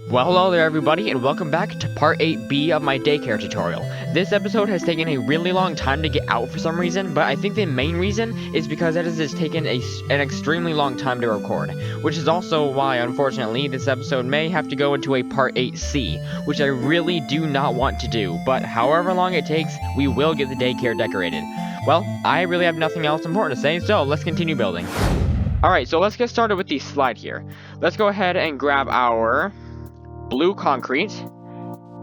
Well, hello there everybody, and welcome back to part 8B of my daycare tutorial. This episode has taken a really long time to get out for some reason, but I think the main reason is because it has taken an extremely long time to record, which is also why, unfortunately, this episode may have to go into a part 8C, which I really do not want to do, but however long it takes, we will get the daycare decorated. Well, I really have nothing else important to say, so let's continue building. Alright, so let's get started with the slide here. Let's go ahead and grab our blue concrete,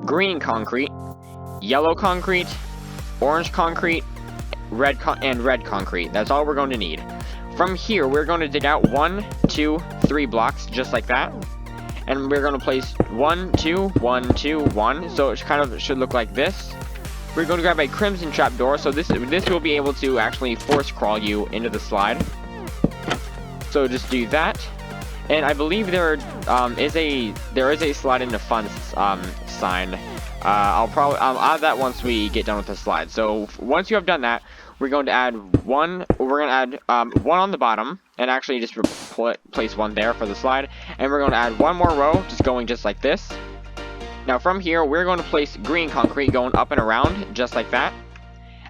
green concrete, yellow concrete, orange concrete, red concrete. That's all we're going to need. From here, we're going to dig out 1, 2, 3 blocks, just like that. And we're going to place 1, 2, 1, 2, 1. So it kind of should look like this. We're going to grab a crimson trapdoor, so this will be able to actually force crawl you into the slide. So just do that. And I believe there is a slide into fun sign. I'll add that once we get done with the slide. So once you have done that, we're going to add one. We're going to add one on the bottom, and actually just place one there for the slide. And we're going to add one more row, just going just like this. Now from here, we're going to place green concrete going up and around, just like that.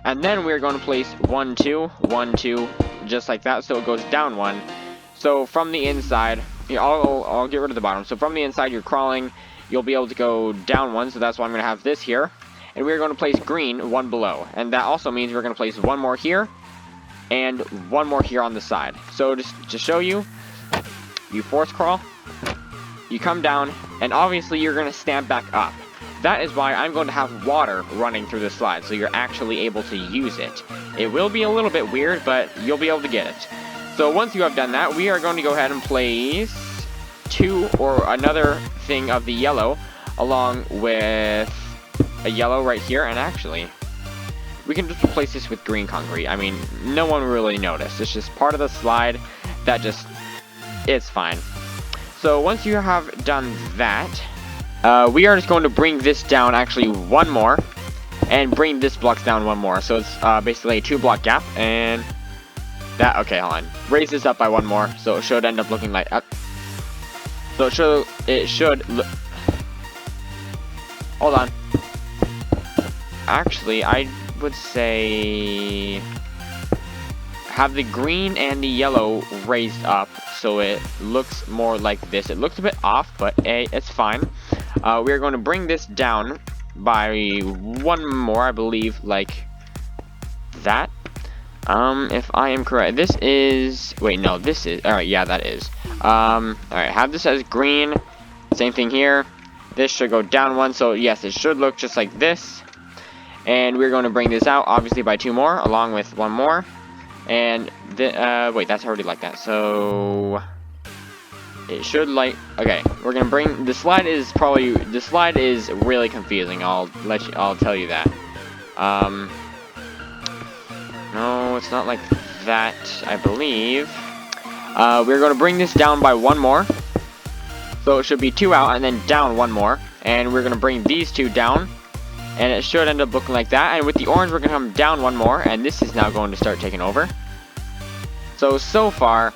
And then we're going to place 1, 2, 1, 2, just like that, so it goes down 1. So from the inside, I'll get rid of the bottom. So from the inside, you're crawling, you'll be able to go down 1. So that's why I'm going to have this here. And we're going to place green 1 below. And that also means we're going to place 1 more here and 1 more here on the side. So just to show you, you force crawl, you come down, and obviously you're going to stand back up. That is why I'm going to have water running through the slide, so you're actually able to use it. It will be a little bit weird, but you'll be able to get it. So once you have done that, we are going to go ahead and place 2 or another thing of the yellow along with a yellow right here. And actually, we can just replace this with green concrete. I mean, no one really noticed. It's just part of the slide that it's fine. So once you have done that, we are just going to bring this down actually 1 more and bring this block down 1 more. So it's basically a 2-block gap, and that, okay, hold on. Raise this up by 1 more, so it should end up looking like so it should look. Hold on. Actually, I would say have the green and the yellow raised up so it looks more like this. It looks a bit off, but it's fine. We're going to bring this down by 1 more, I believe, like that. If I am correct, this is, wait, no, this is, alright, yeah, that is. Alright, have this as green, same thing here. This should go down 1, so yes, it should look just like this. And we're going to bring this out, obviously, by 2 more, along with 1 more. And, wait, that's already like that, so it should, like, okay, we're going to bring, the slide is really confusing, I'll tell you that. No, it's not like that, I believe. We're going to bring this down by 1 more. So it should be 2 out and then down 1 more. And we're going to bring these 2 down. And it should end up looking like that. And with the orange, we're going to come down 1 more. And this is now going to start taking over. So far,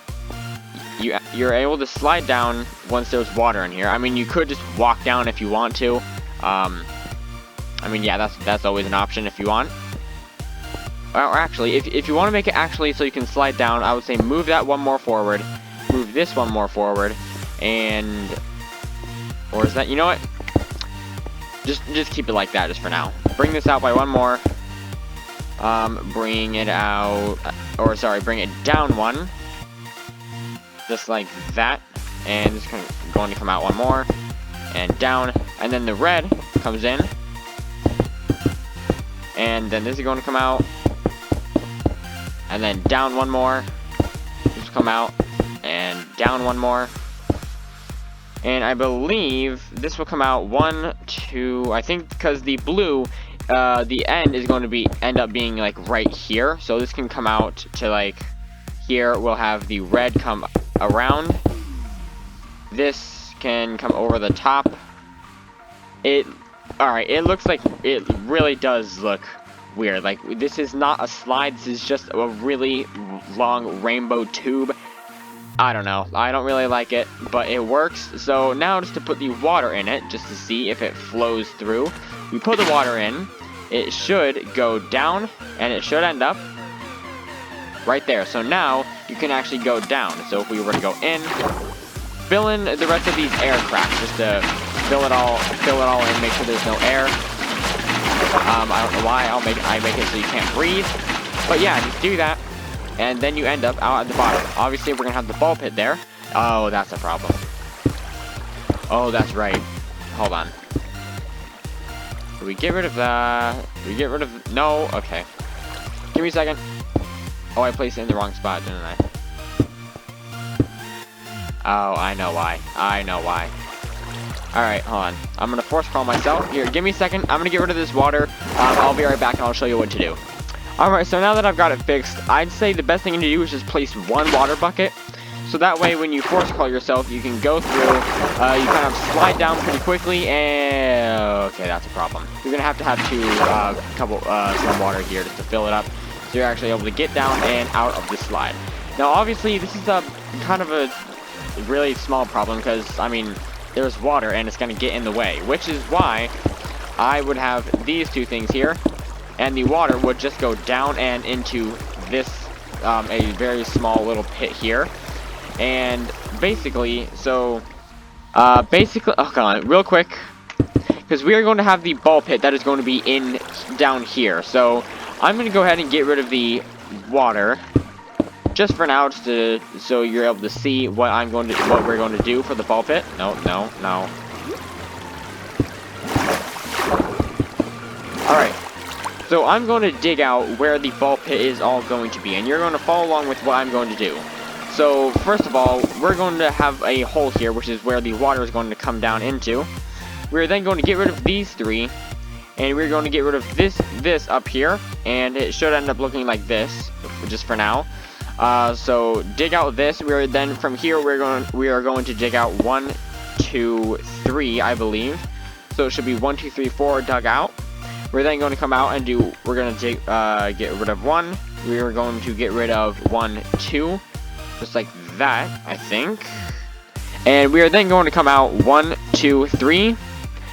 you're able to slide down once there's water in here. I mean, you could just walk down if you want to. I mean, yeah, that's always an option if you want. Or actually, if you want to make it actually so you can slide down, I would say move that 1 more forward, move this 1 more forward, and, or is that, you know what? Just keep it like that just for now. Bring this out by 1 more. Bring it out, or sorry, bring it down 1, just like that, and it's going to come out 1 more, and down, and then the red comes in, and then this is going to come out. And then down 1 more. This will come out. And down 1 more. And I believe this will come out 1, 2. I think because the blue, the end is going to end up being like right here. So this can come out to like here. We'll have the red come around. This can come over the top. Alright, it looks like it really does look weird. Like, this is not a slide, this is just a really long rainbow tube. I don't know. I don't really like it, but it works. So now just to put the water in it, just to see if it flows through. You put the water in, it should go down, and it should end up right there. So now you can actually go down. So if we were to go in, fill in the rest of these air cracks, just to fill it all in, make sure there's no air. I don't know why I make it so you can't breathe, but yeah, just do that, and then you end up out at the bottom. Obviously, we're gonna have the ball pit there. Oh, that's a problem. Oh, that's right. Hold on. Do we get rid of that? Do we get rid of? No. Okay. Give me a second. Oh, I placed it in the wrong spot, didn't I? Oh, I know why. I know why. Alright, hold on. I'm gonna force crawl myself. Here, give me a second. I'm gonna get rid of this water. I'll be right back and I'll show you what to do. Alright, so now that I've got it fixed, I'd say the best thing to do is just place one water bucket. So that way, when you force crawl yourself, you can go through, you kind of slide down pretty quickly, and... Okay, that's a problem. You're gonna have some water here just to fill it up, so you're actually able to get down and out of the slide. Now, obviously, this is kind of a really small problem, because, I mean, there's water and it's going to get in the way, which is why I would have these two things here, and the water would just go down and into this a very small little pit here. And basically, oh god, real quick, because we are going to have the ball pit that is going to be down here. So I'm going to go ahead and get rid of the water just for now, so you're able to see what we're going to do for the ball pit. No. Alright, so I'm going to dig out where the ball pit is all going to be, and you're going to follow along with what I'm going to do. So, first of all, we're going to have a hole here, which is where the water is going to come down into. We're then going to get rid of these three, and we're going to get rid of this up here, and it should end up looking like this, just for now. So dig out this. From here we are going to dig out 1, 2, 3, I believe. So it should be 1, 2, 3, 4 dug out. We're then going to come out and we're going to get rid of 1. We are going to get rid of 1, 2, just like that, I think. And we are then going to come out 1, 2, 3,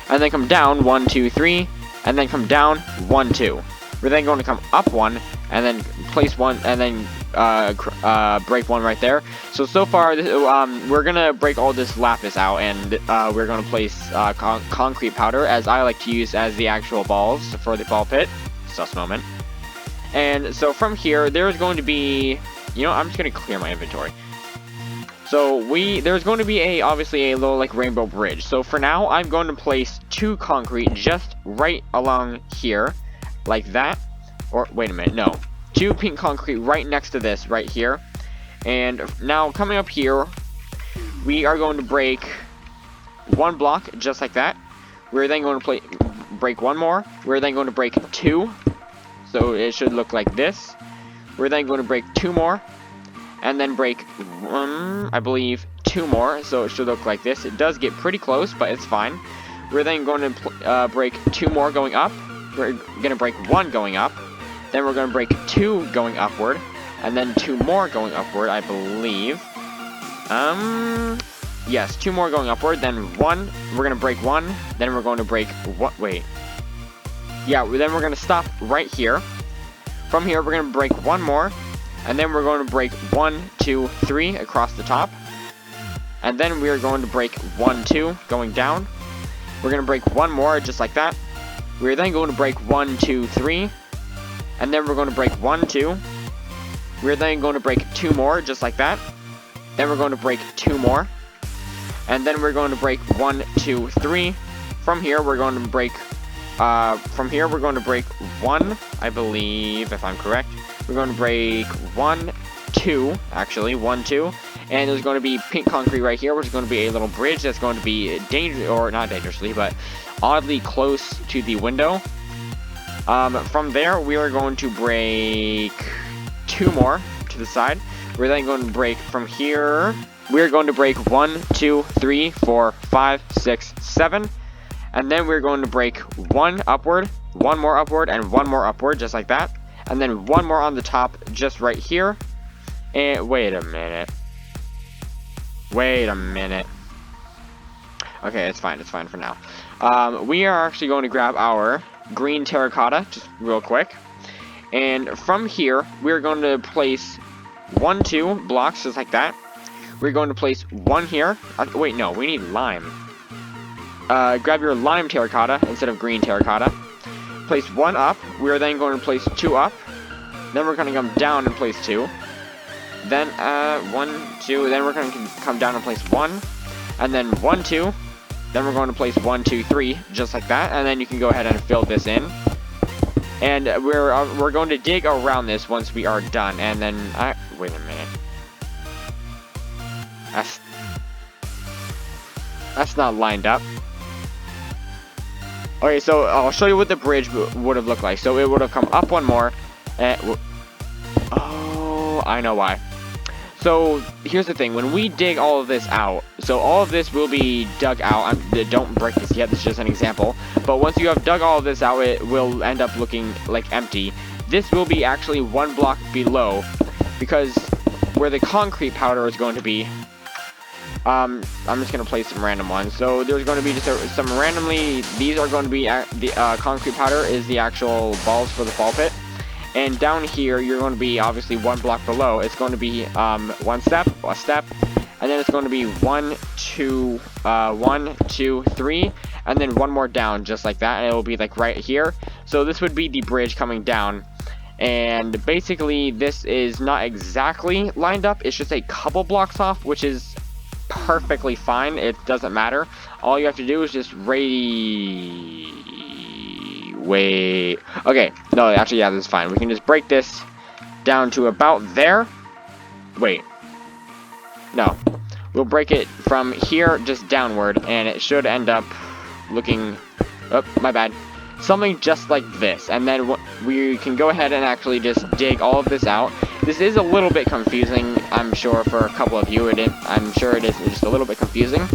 and then come down 1, 2, 3, and then come down 1, 2. We're then going to come up 1, and then place 1, and then break 1 right there. So far, we're gonna break all this lapis out, and we're gonna place concrete powder, as I like to use as the actual balls for the ball pit. Sus moment. And so from here, there's going to be, I'm just gonna clear my inventory. So there's going to be obviously a little like rainbow bridge. So for now, I'm going to place 2 concrete just right along here, like that. Or wait a minute, no. 2 pink concrete right next to this right here. And now coming up here, we are going to break 1 block just like that. We're then going to break 1 more. We're then going to break 2. So it should look like this. We're then going to break 2 more. And then break 1, I believe, 2 more. So it should look like this. It does get pretty close, but it's fine. We're then going to break 2 more going up. We're going to break 1 going up. Then we're going to break 2 going upward, and then 2 more going upward, I believe. Yes, 2 more going upward, then 1, we're going to break 1, then we're going to break, then we're going to stop right here. From here, we're going to break 1 more, and then we're going to break 1, 2, 3 across the top. And then we are going to break 1, 2 going down. We're going to break 1 more, just like that. We're then going to break 1, 2, 3. And then we're going to break 1, 2. We're then going to break 2 more, just like that. Then we're going to break 2 more. And then we're going to break 1, 2, 3. From here, we're going to break 1, I believe, if I'm correct. We're going to break 1, 2, actually, 1, 2. And there's going to be pink concrete right here, which is going to be a little bridge that's going to be not dangerously, but oddly close to the window. From there, we are going to break 2 more to the side. We're then going to break from here. We're going to break 1, 2, 3, 4, 5, 6, 7. And then we're going to break 1 upward, 1 more upward, and 1 more upward, just like that. And then 1 more on the top, just right here. And wait a minute. Wait a minute. Okay, it's fine for now. We are actually going to grab our green terracotta, just real quick. And from here, we're going to place 1, 2 blocks, just like that. We're going to place 1 here. Wait, no, we need lime. Grab your lime terracotta instead of green terracotta. Place 1 up. We're then going to place 2 up. Then we're going to come down and place 2. Then 1, 2. Then we're going to come down and place 1. And then 1, 2. Then we're going to place 1, 2, 3, just like that. And then you can go ahead and fill this in. And we're going to dig around this once we are done. And then wait a minute. That's not lined up. Okay, so I'll show you what the bridge would have looked like. So it would have come up 1 more. Oh, I know why. So here's the thing. When we dig all of this out, so all of this will be dug out. Don't break this yet. This is just an example. But once you have dug all of this out, it will end up looking like empty. This will be actually 1 block below, because where the concrete powder is going to be, I'm just going to place some random ones. So there's going to be just some randomly, these are going to be, the concrete powder is the actual balls for the fall pit. And down here, you're going to be obviously 1 block below. It's going to be a step, and then it's going to be 1, 2, 1, 2, 3, and then 1 more down, just like that. And it will be like right here. So this would be the bridge coming down. And basically, this is not exactly lined up. It's just a couple blocks off, which is perfectly fine. It doesn't matter. All you have to do is just wait. Okay, no, actually, yeah, this is fine. We can just break this down to about there. Wait. No. We'll break it from here just downward, and it should end up looking... Oh, my bad. Something just like this. And then we can go ahead and actually just dig all of this out. This is a little bit confusing, I'm sure, for a couple of you. I'm sure it is just a little bit confusing.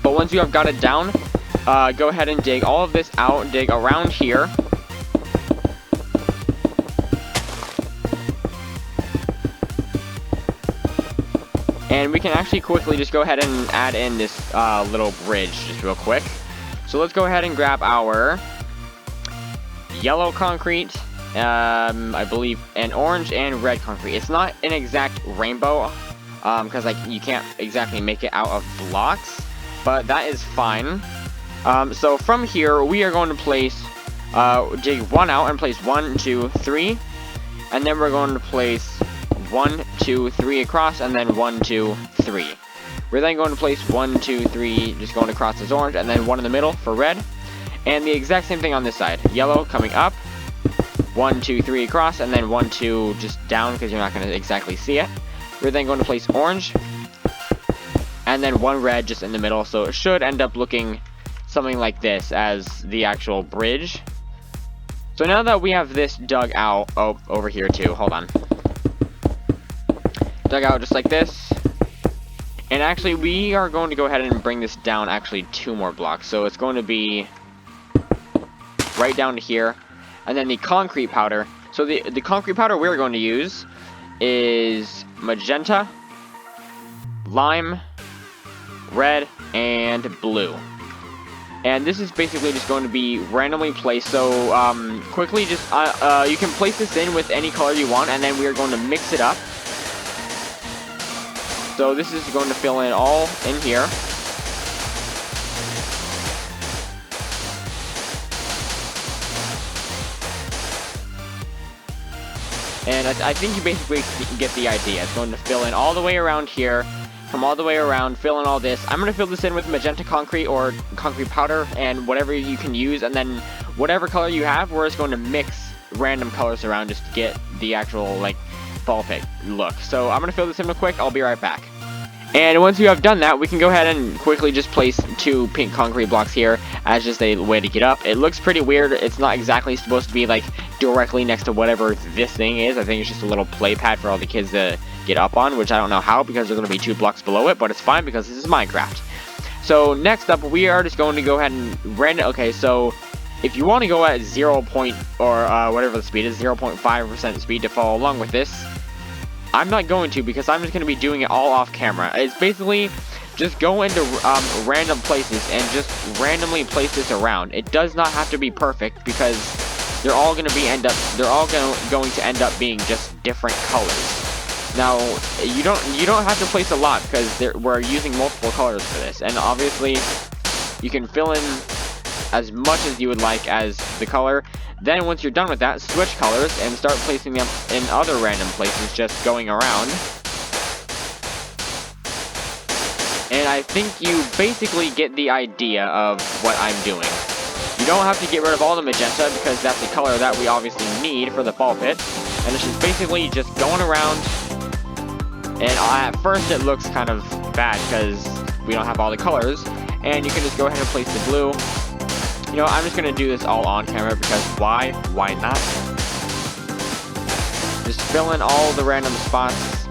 But once you have got it down, go ahead and dig all of this out, dig around here. And we can actually quickly just go ahead and add in this little bridge just real quick. So let's go ahead and grab our yellow concrete, I believe, and orange and red concrete. It's not an exact rainbow, because like you can't exactly make it out of blocks, but that is fine. So from here, we are going to place, dig 1 out and place 1, 2, 3. And then we're going to place 1, 2, 3 across, and then 1, 2, 3. We're then going to place 1, 2, 3, just going across as orange, and then 1 in the middle for red. And the exact same thing on this side. Yellow coming up, 1, 2, 3 across, and then 1, 2 just down, because you're not going to exactly see it. We're then going to place orange, and then 1 red just in the middle, so it should end up looking something like this as the actual bridge. So now that we have this dug out, oh, over here too, hold on. Dug out just like this. And actually, we are going to go ahead and bring this down actually 2 more blocks. So it's going to be right down to here. And then the concrete powder. So the concrete powder we're going to use is magenta, lime, red, and blue. And this is basically just going to be randomly placed. So quickly, just you can place this in with any color you want, and then we are going to mix it up. So this is going to fill in all in here. And I think you basically get the idea. It's going to fill in all the way around here, come all the way around, fill in all this. I'm going to fill this in with magenta concrete or concrete powder and whatever you can use. And then whatever color you have, we're just going to mix random colors around just to get the actual, like, ball pit look. So I'm going to fill this in real quick. I'll be right back. And once you have done that, we can go ahead and quickly just place 2 pink concrete blocks here as just a way to get up. It looks pretty weird. It's not exactly supposed to be like directly next to whatever this thing is. I think it's just a little play pad for all the kids to get up on, which I don't know how because they're going to be 2 blocks below it, but it's fine because this is Minecraft. So next up, we are just going to go ahead and render. Okay, so if you want to go at 0. Or whatever the speed is, 0.5% speed to follow along with this, I'm not going to, because I'm just going to be doing it all off camera. It's basically just go into random places and just randomly place this around. It does not have to be perfect, because they're all going to end up being just different colors. Now, you don't have to place a lot, because we're using multiple colors for this, and obviously you can fill in as much as you would like as the color. Then once you're done with that, switch colors and start placing them in other random places, just going around. And I think you basically get the idea of what I'm doing. You don't have to get rid of all the magenta, because that's the color that we obviously need for the ball pit. And it's just basically just going around. And at first it looks kind of bad, because we don't have all the colors. And you can just go ahead and place the blue. You know, I'm just going to do this all on camera, because why? Why not? Just fill in all the random spots.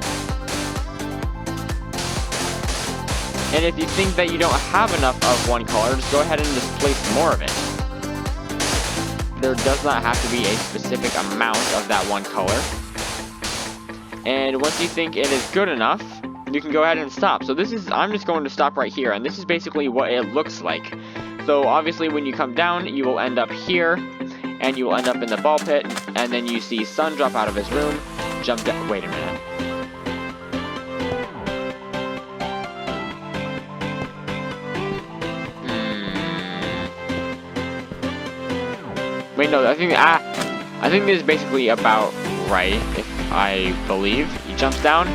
And if you think that you don't have enough of one color, just go ahead and just place more of it. There does not have to be a specific amount of that one color. And once you think it is good enough, you can go ahead and stop. So I'm just going to stop right here, and this is basically what it looks like. So obviously when you come down, you will end up here, and you will end up in the ball pit, and then you see Sun drop out of his room, jump down. Wait a minute. Wait, no, I think this is basically about right, if I believe. He jumps down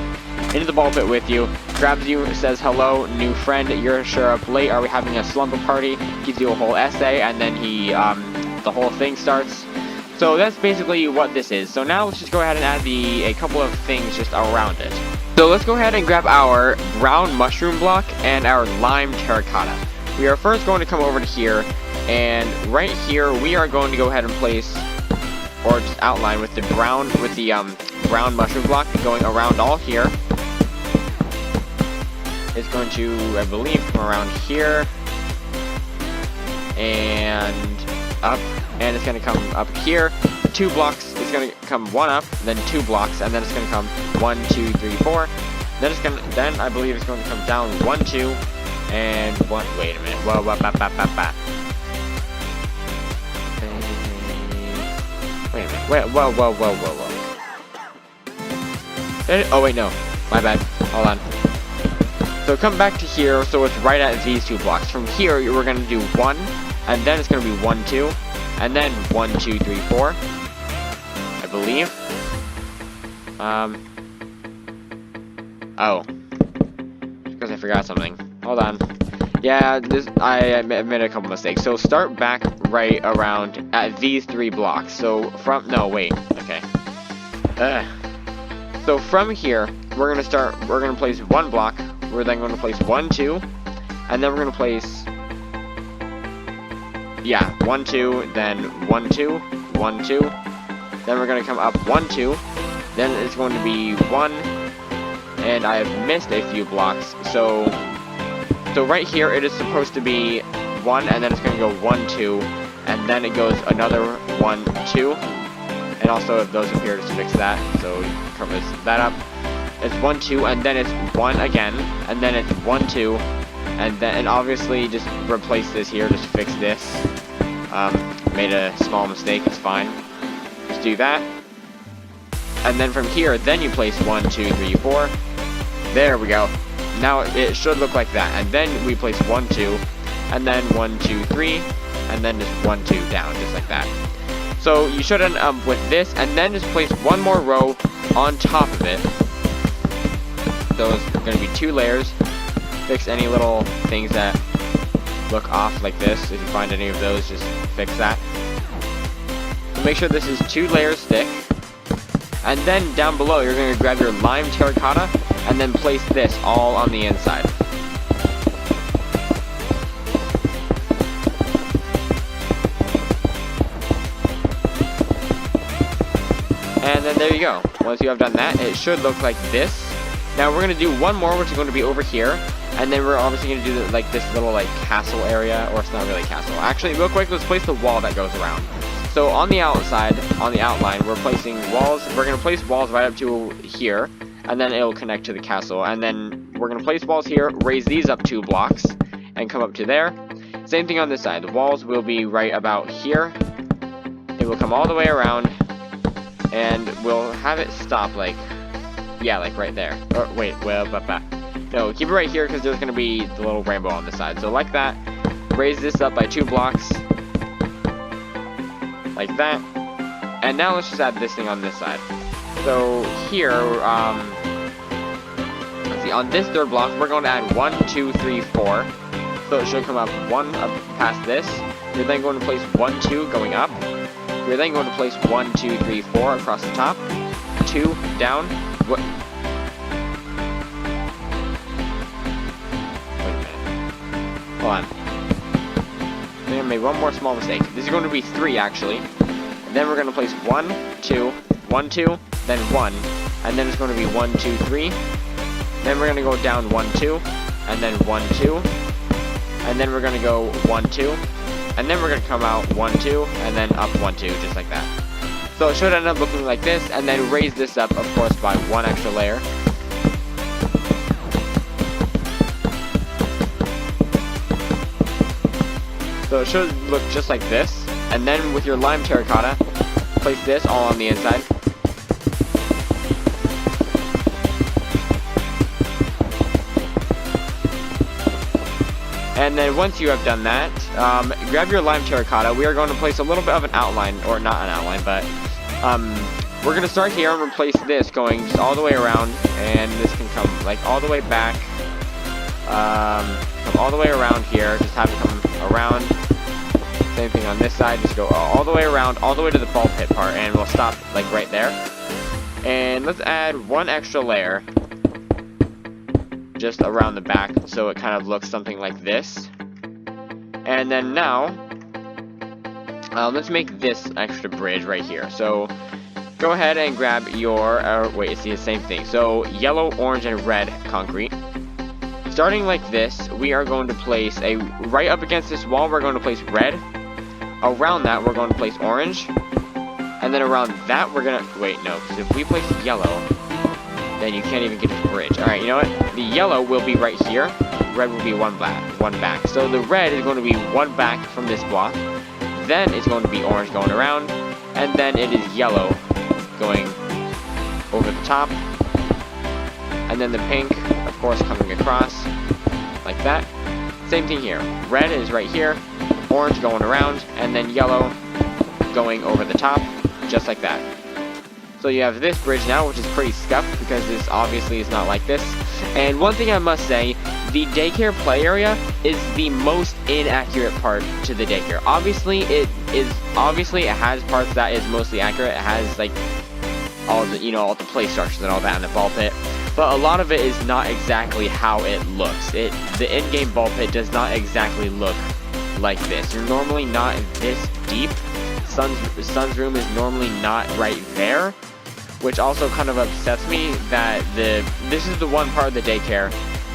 into the ball pit with you, grabs you, says, hello, new friend, you're sure up late, are we having a slumber party? Gives you a whole essay, and then the whole thing starts. So that's basically what this is. So now let's just go ahead and add a couple of things just around it. So let's go ahead and grab our brown mushroom block and our lime terracotta. We are first going to come over to here, and right here we are going to go ahead and place, or just outline with the brown brown mushroom block going around all here. It's going to, I believe, come around here and up, and it's going to come up here. 2 blocks. It's going to come 1 up, then 2 blocks, and then it's going to come 1, 2, 3, 4. Then I believe it's going to come down 1, 2, and 1. Wait a minute. Whoa, wait a minute. Whoa. Oh wait, no. My bad. Hold on. So come back to here, so it's right at these 2 blocks. From here, we're going to do 1, and then it's going to be 1, 2, and then 1, 2, 3, 4, I believe. Oh. Because I forgot something. Hold on. Yeah, I made a couple mistakes. So start back right around at these 3 blocks. So okay. So from here, we're going to place 1 block. We're then going to place 1, 2, and then we're going to place, 1, 2, then 1, 2, 1, 2, then we're going to come up 1, 2, then it's going to be 1, and I have missed a few blocks, so right here it is supposed to be 1, and then it's going to go 1, 2, and then it goes another 1, 2, and also if those appear, just fix that, so cover that up. It's 1, 2, and then it's 1 again, and then it's 1, 2, and obviously just replace this here, just fix this. Made a small mistake, it's fine. Just do that. And then from here, then you place 1, 2, 3, 4. There we go. Now it should look like that, and then we place 1, 2, and then 1, 2, 3, and then just 1, 2 down, just like that. So you should end up with this, and then just place 1 more row on top of it. So it's going to be 2 layers. Fix any little things that look off like this. If you find any of those, just fix that. So make sure this is 2 layers thick. And then down below, you're going to grab your lime terracotta and then place this all on the inside. And then there you go. Once you have done that, it should look like this. Now we're going to do 1 more, which is going to be over here. And then we're obviously going to do this little castle area, or it's not really a castle. Actually, real quick, let's place the wall that goes around. So on the outside, on the outline, we're placing walls. We're going to place walls right up to here. and then it'll connect to the castle. And then we're gonna place walls here, raise these up 2 blocks, and come up to there. Same thing on this side. The walls will be right about here. It will come all the way around, and we'll have it stop like, yeah, like right there. Or wait, well, no, keep it right here because there's gonna be the little rainbow on the side. So like that. Raise this up by 2 blocks, like that. And now let's just add this thing on this side. So here, let's see, on this 3rd block, we're going to add 1, 2, 3, 4. So it should come up 1 up past this. You're then going to place 1, 2 going up. You're then going to place 1, 2, 3, 4 across the top. 2 down. What? Wait a minute. Hold on. I think I made one more small mistake. This is going to be 3 actually. And then we're going to place 1, 2, 1, 2, then 1. And then it's going to be 1, 2, 3. Then we're going to go down 1, 2. And then 1, 2. And then we're going to go 1, 2. And then we're going to come out 1, 2. And then up 1, 2, just like that. So it should end up looking like this. And then raise this up, of course, by 1 extra layer. So it should look just like this. And then with your lime terracotta, place this all on the inside. And then once you have done that, grab your lime terracotta. We are going to place a little bit of an outline, or not an outline, but we're going to start here and replace this going just all the way around. And this can come like all the way back, come all the way around here. Just have it come around. Same thing on this side, just go all the way around, all the way to the ball pit part, and we'll stop like right there. And let's add 1 extra layer just around the back so it kind of looks something like this. And then now let's make this extra bridge right here. So go ahead and grab your wait, it's the same thing. So yellow, orange, and red concrete. Starting like this, we are going to place a right up against this wall, we're going to place red. Around that, we're going to place orange. And then around that, we're going to... Wait, no, because if we place yellow, then you can't even get to the bridge. Alright, you know what? The yellow will be right here. Red will be one back. So the red is going to be 1 back from this block. Then it's going to be orange going around. And then it is yellow going over the top. And then the pink, of course, coming across like that. Same thing here. Red is right here. Orange going around, and then yellow going over the top, just like that. So you have this bridge now, which is pretty scuffed, because this obviously is not like this. And one thing I must say, the daycare play area is the most inaccurate part to the daycare. Obviously, it has parts that is mostly accurate. It has, like, all the, all the play structures and all that in the ball pit. But a lot of it is not exactly how it looks. The in-game ball pit does not exactly look like this. You're normally not this deep. Sun's room is normally not right there, which also kind of upsets me that this is the one part of the daycare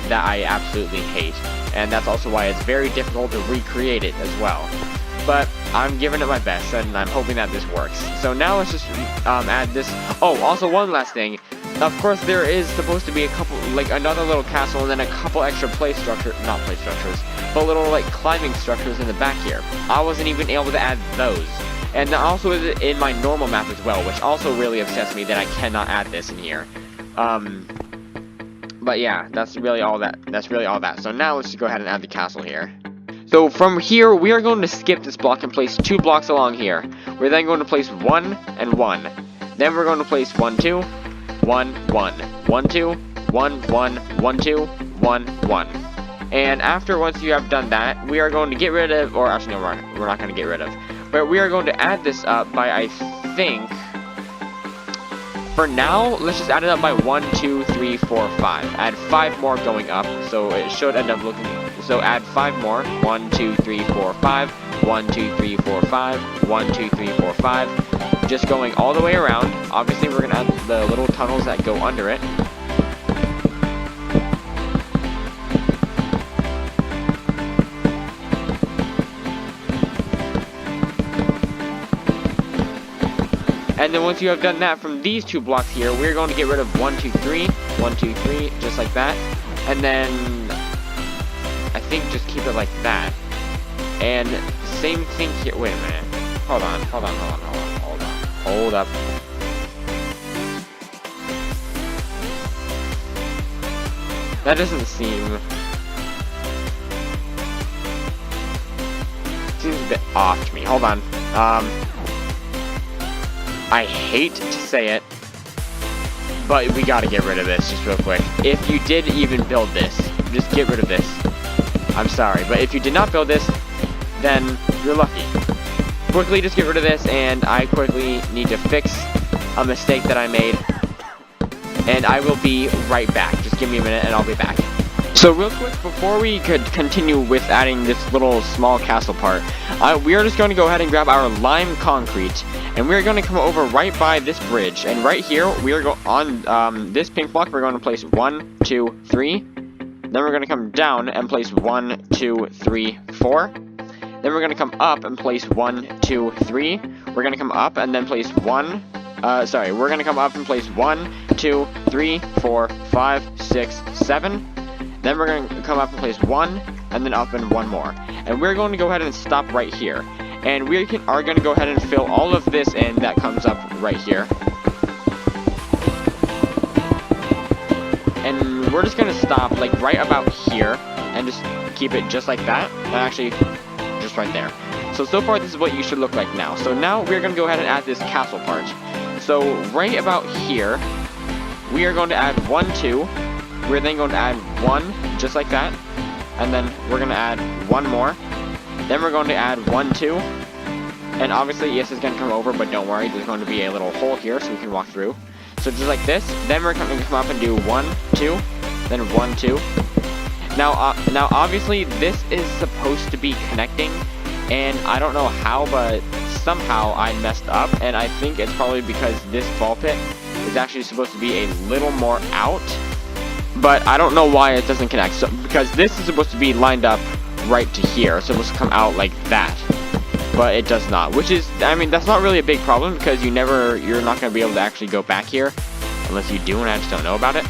that I absolutely hate, and that's also why it's very difficult to recreate it as well. But I'm giving it my best, and I'm hoping that this works. So now let's just add this. Oh, also one last thing. Of course, there is supposed to be a couple, like another little castle, and then a couple extra not play structures, but little like climbing structures in the back here. I wasn't even able to add those. And that also is in my normal map as well, which also really upsets me that I cannot add this in here. But yeah, that's really all that. So now let's just go ahead and add the castle here. So from here, we are going to skip this block and place 2 blocks along here. We're then going to place 1 and 1. Then we're going to place 1, 2, 1, 1, 1, 2, 1, 1, 1, 2, 1, 1. And once you have done that, we are going to get rid of, or actually no, we're not going to get rid of, but we are going to add this up by, I think, for now, let's just add it up by 1, 2, 3, 4, 5. Add 5 more going up, so it should end up looking, so add 5 more, 1, 2, 3, 4, 5, 1, 2, 3, 4, 5, 1, 2, 3, 4, 5, just going all the way around. Obviously, we're going to add the little tunnels that go under it. And then once you have done that from these 2 blocks here, we're going to get rid of 1, 2, 3, 1, 2, 3, just like that. And then I think just keep it like that. And same thing here. Wait a minute. Hold on. Hold up. That doesn't seem... seems a bit off to me. Hold on. I hate to say it, but we gotta get rid of this just real quick. If you did even build this, just get rid of this. I'm sorry, but if you did not build this, then you're lucky. Quickly just get rid of this, and I quickly need to fix a mistake that I made. And I will be right back. Just give me a minute and I'll be back. So real quick, before we could continue with adding this little small castle part, we are just going to go ahead and grab our lime concrete, and we're going to come over right by this bridge. And right here, we are on this pink block, we're going to place 1, 2, 3. Then we're going to come down and place 1, 2, 3, 4. Then we're going to come up and place 1, 2, 3. We're going to come up and then place we're going to come up and place 1, 2, 3, 4, 5, 6, 7. Then we're going to come up and place 1, and then up and 1 more. And we're going to go ahead and stop right here. And we are going to go ahead and fill all of this in that comes up right here. And we're just going to stop like right about here and just keep it just like that. And actually, just right there. So far this is what you should look like now. So now we're going to go ahead and add this castle part. So right about here, we are going to add 1, 2. We're then going to add 1, just like that. And then we're going to add 1 more. Then we're going to add 1, 2. And obviously, yes, it's going to come over, but don't worry. There's going to be a little hole here so we can walk through. So just like this. Then we're going to come up and do 1, 2. Then 1, 2. Now obviously, this is supposed to be connecting. And I don't know how, but somehow I messed up. And I think it's probably because this ball pit is actually supposed to be a little more out. But I don't know why it doesn't connect. So because this is supposed to be lined up right to here. It's supposed to come out like that. But it does not. Which is, I mean, that's not really a big problem because you're not going to be able to actually go back here. Unless you do and I just don't know about it.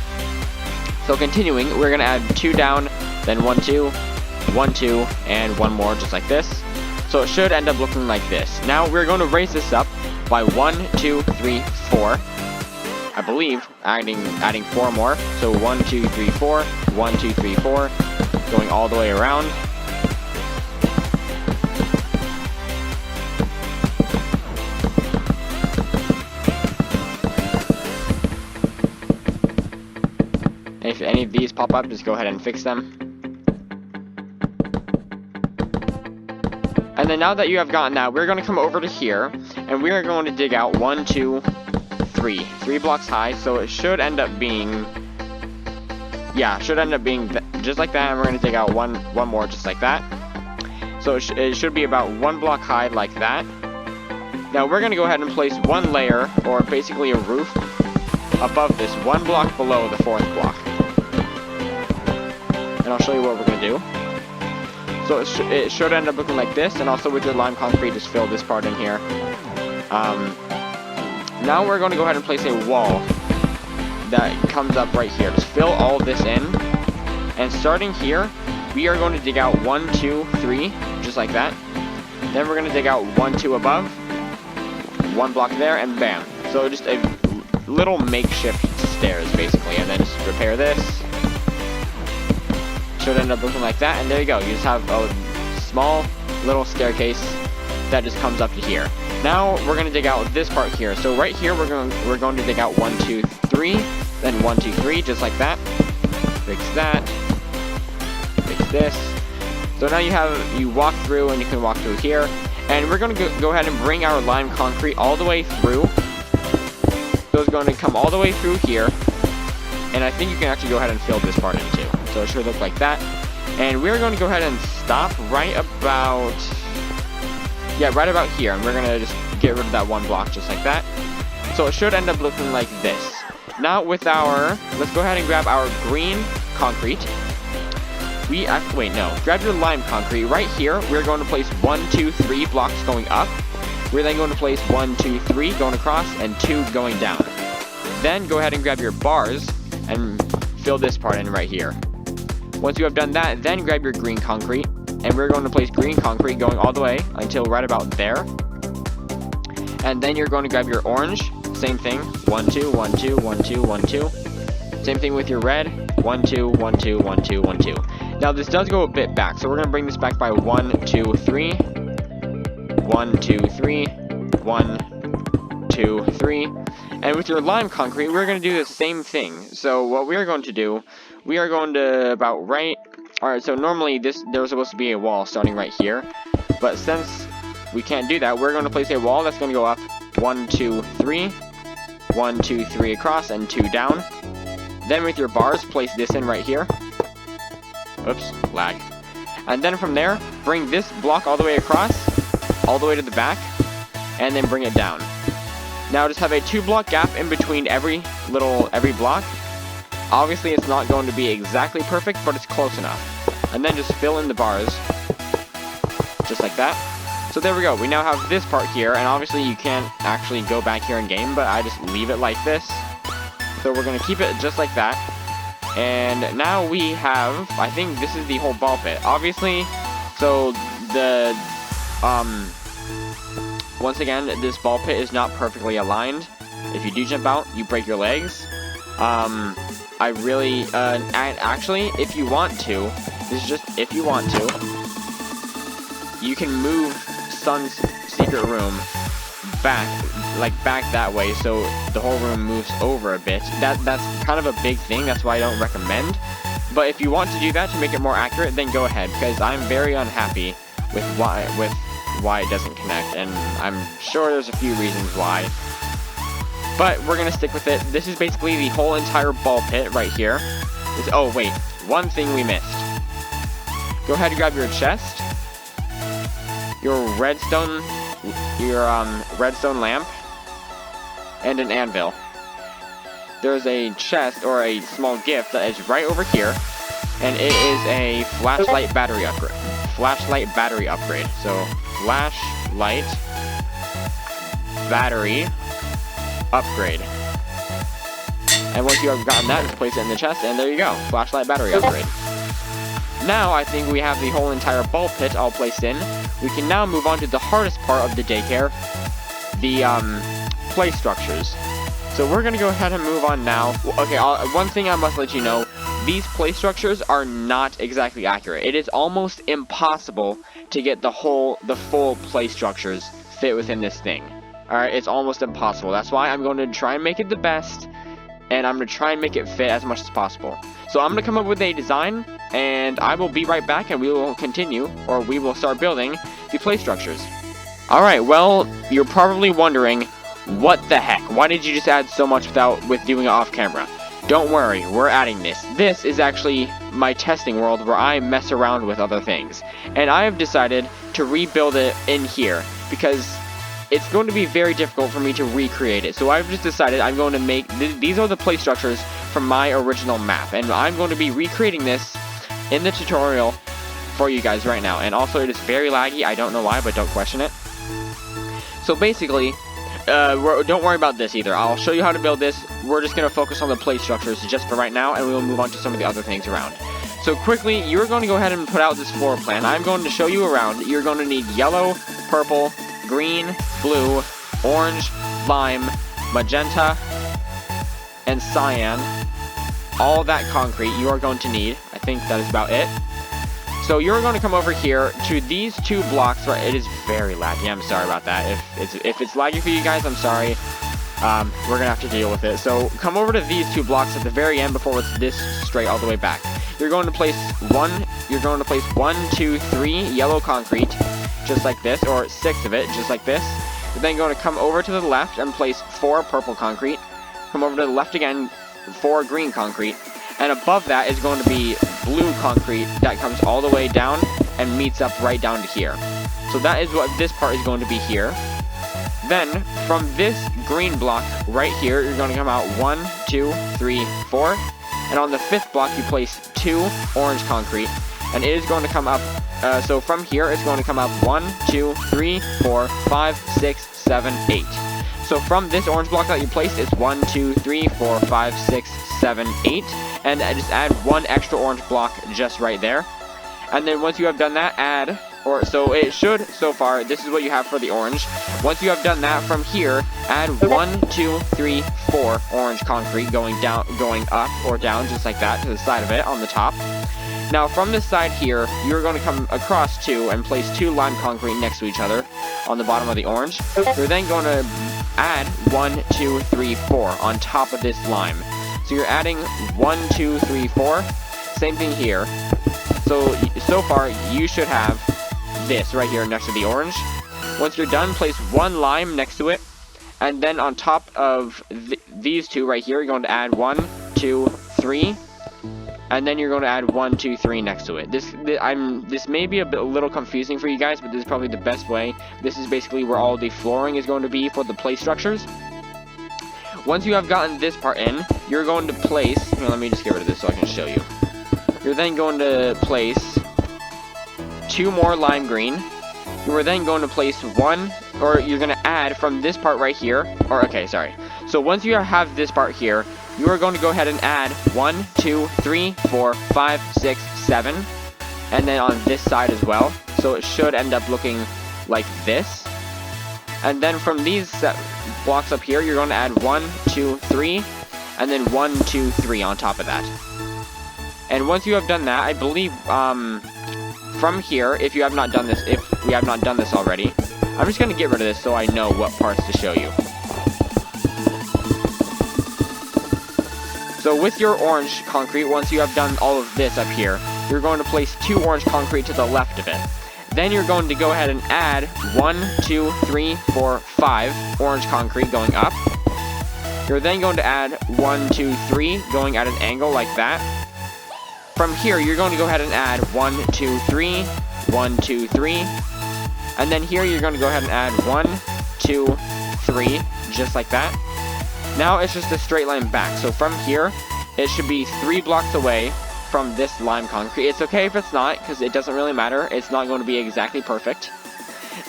So continuing, we're going to add 2 down, then 1, 2, 1, 2, and 1 more just like this. So it should end up looking like this. Now we're going to raise this up by 1, 2, 3, 4. I believe adding 4 more. So 1, 2, 3, 4, 1, 2, 3, 4, going all the way around. And if any of these pop up, just go ahead and fix them. And then now that you have gotten that, we're going to come over to here, and we are going to dig out 1, 2, 3. 3 blocks high, so it should end up being... yeah, should end up being just like that, and we're going to dig out one more just like that. So it should be about 1 block high like that. Now we're going to go ahead and place 1 layer, or basically a roof, above this, 1 block below the 4th block. And I'll show you what we're going to do. So it should end up looking like this, and also with your lime concrete, just fill this part in here. Now we're going to go ahead and place a wall that comes up right here. Just fill all this in, and starting here, we are going to dig out 1, 2, 3, just like that. Then we're going to dig out 1, 2 above, 1 block there, and bam. So just a little makeshift stairs, basically, and then just repair this. Should end up looking like that, and there you go. You just have a small little staircase that just comes up to here. Now we're going to dig out this part here. So right here we're going to dig out 1, 2, 3, then 1, 2, 3, just like that. Fix that. Fix this. So now you walk through, and you can walk through here, and we're going to go ahead and bring our lime concrete all the way through. So it's going to come all the way through here, and I think you can actually go ahead and fill this part in too. So it should look like that. And we're going to go ahead and stop right about here. And we're going to just get rid of that 1 block just like that. So it should end up looking like this. Now let's go ahead and grab our green concrete. Grab your lime concrete. Right here, we're going to place 1, 2, 3 blocks going up. We're then going to place 1, 2, 3 going across and 2 going down. Then go ahead and grab your bars and fill this part in right here. Once you have done that, then grab your green concrete, and we're going to place green concrete going all the way until right about there. And then you're going to grab your orange, same thing, 1, 2, 1, 2, 1, 2, 1, 2. Same thing with your red, 1, 2, 1, 2, 1, 2, 1, 2. Now this does go a bit back, so we're going to bring this back by 1, 2, 3. 1, 2, 3. 1, 2, 3. And with your lime concrete, we're going to do the same thing. So what we are going to do, we are going to about right... Alright, so normally there was supposed to be a wall starting right here. But since we can't do that, we're going to place a wall that's going to go up 1, 2, 3. 1, 2, 3 across and 2 down. Then with your bars, place this in right here. Oops, lag. And then from there, bring this block all the way across, all the way to the back, and then bring it down. Now just have a 2-block gap in between every block. Obviously it's not going to be exactly perfect, but it's close enough. And then just fill in the bars, just like that. So there we go, we now have this part here, and obviously you can't actually go back here in game, but I just leave it like this. So we're going to keep it just like that. And now we have, I think this is the whole ball pit. Obviously, so the, once again, this ball pit is not perfectly aligned. If you do jump out, you break your legs. I really, actually, if you want to, this is just if you want to, you can move Sun's secret room back that way, so the whole room moves over a bit. That's kind of a big thing, that's why I don't recommend. But if you want to do that to make it more accurate, then go ahead, because I'm very unhappy with why it doesn't connect, and I'm sure there's a few reasons why. But we're gonna stick with it. This is basically the whole entire ball pit right here. Oh wait, one thing we missed. Go ahead and grab your chest, your redstone lamp, and an anvil. There's a chest or a small gift that is right over here, and it is a flashlight battery upgrade. So flashlight battery upgrade. And once you have gotten that, just place it in the chest, and there you go, flashlight battery upgrade. Now I think we have the whole entire ball pit all placed in. We can now move on to the hardest part of the daycare, the play structures. So we're gonna go ahead and move on now. Okay, one thing I must let you know, these play structures are not exactly accurate. It is almost impossible to get the full play structures fit within this thing. Alright, it's almost impossible. That's why I'm going to try and make it the best, and I'm going to try and make it fit as much as possible. So I'm going to come up with a design, and I will be right back, and we will continue, or we will start building the play structures. Alright, well, you're probably wondering, what the heck? Why did you just add so much with doing it off camera? Don't worry, we're adding this. This is actually my testing world where I mess around with other things. And I have decided to rebuild it in here, because it's going to be very difficult for me to recreate it. So I've just decided I'm going to make, these are the play structures from my original map. And I'm going to be recreating this in the tutorial for you guys right now. And also it is very laggy, I don't know why, but don't question it. So basically, don't worry about this either. I'll show you how to build this. We're just going to focus on the play structures just for right now, and we will move on to some of the other things around. So quickly, you're going to go ahead and put out this floor plan. I'm going to show you around. You're going to need yellow, purple, green, blue, orange, lime, magenta, and cyan. All that concrete you are going to need. I think that is about it. So you're going to come over here to these 2 blocks. Right, it is very laggy. I'm sorry about that. If it's laggy for you guys, I'm sorry. We're gonna have to deal with it. So come over to these 2 blocks at the very end before it's this straight all the way back. You're going to place 1, 2, 3 yellow concrete, just like this, or 6 of it, just like this. You're then going to come over to the left and place 4 purple concrete. Come over to the left again, 4 green concrete. And above that is going to be blue concrete that comes all the way down and meets up right down to here. So that is what this part is going to be here. Then, from this green block right here, you're going to come out 1, 2, 3, 4. And on the 5th block, you place 2 orange concrete. and it is going to come up, so from here it's going to come up 1, 2, 3, 4, 5, 6, 7, 8. So from this orange block that you placed, it's 1, 2, 3, 4, 5, 6, 7, 8, and just add one extra orange block just right there. And then once you have done that, so it should, so far, this is what you have for the orange. Once you have done that, from here, add 1, 2, 3, 4 orange concrete going up or down, just like that, to the side of it, on the top. Now, from this side here, you're going to come across 2 and place 2 lime concrete next to each other on the bottom of the orange. You're then going to add 1, 2, 3, 4 on top of this lime. So you're adding 1, 2, 3, 4. Same thing here. So far, you should have this right here next to the orange. Once you're done, place 1 lime next to it, and then on top of these 2 right here, you're going to add 1, 2, 3, and then you're going to add 1, 2, 3 next to it. This may be a little confusing for you guys, but this is probably the best way. This is basically where all the flooring is going to be for the play structures. Once you have gotten this part in, you're going to place, let me just get rid of this so I can show you. You're then going to place 2 more lime green. You are then going to place 1, or you're going to add from this part right here, so once you have this part here, you are going to go ahead and add 1, 2, 3, 4, 5, 6, 7, and then on this side as well, so it should end up looking like this. And then from these blocks up here, you're going to add 1, 2, 3, and then 1, 2, 3 on top of that. And once you have done that, I believe, from here, if we have not done this already, I'm just going to get rid of this so I know what parts to show you. So with your orange concrete, once you have done all of this up here, you're going to place 2 orange concrete to the left of it. Then you're going to go ahead and add 1, 2, 3, 4, 5 orange concrete going up. You're then going to add 1, 2, 3 going at an angle like that. From here, you're going to go ahead and add 1, 2, 3, 1, 2, 3, and then here you're going to go ahead and add 1, 2, 3, just like that. Now it's just a straight line back, so from here, it should be 3 blocks away from this lime concrete. It's okay if it's not, because it doesn't really matter. It's not going to be exactly perfect.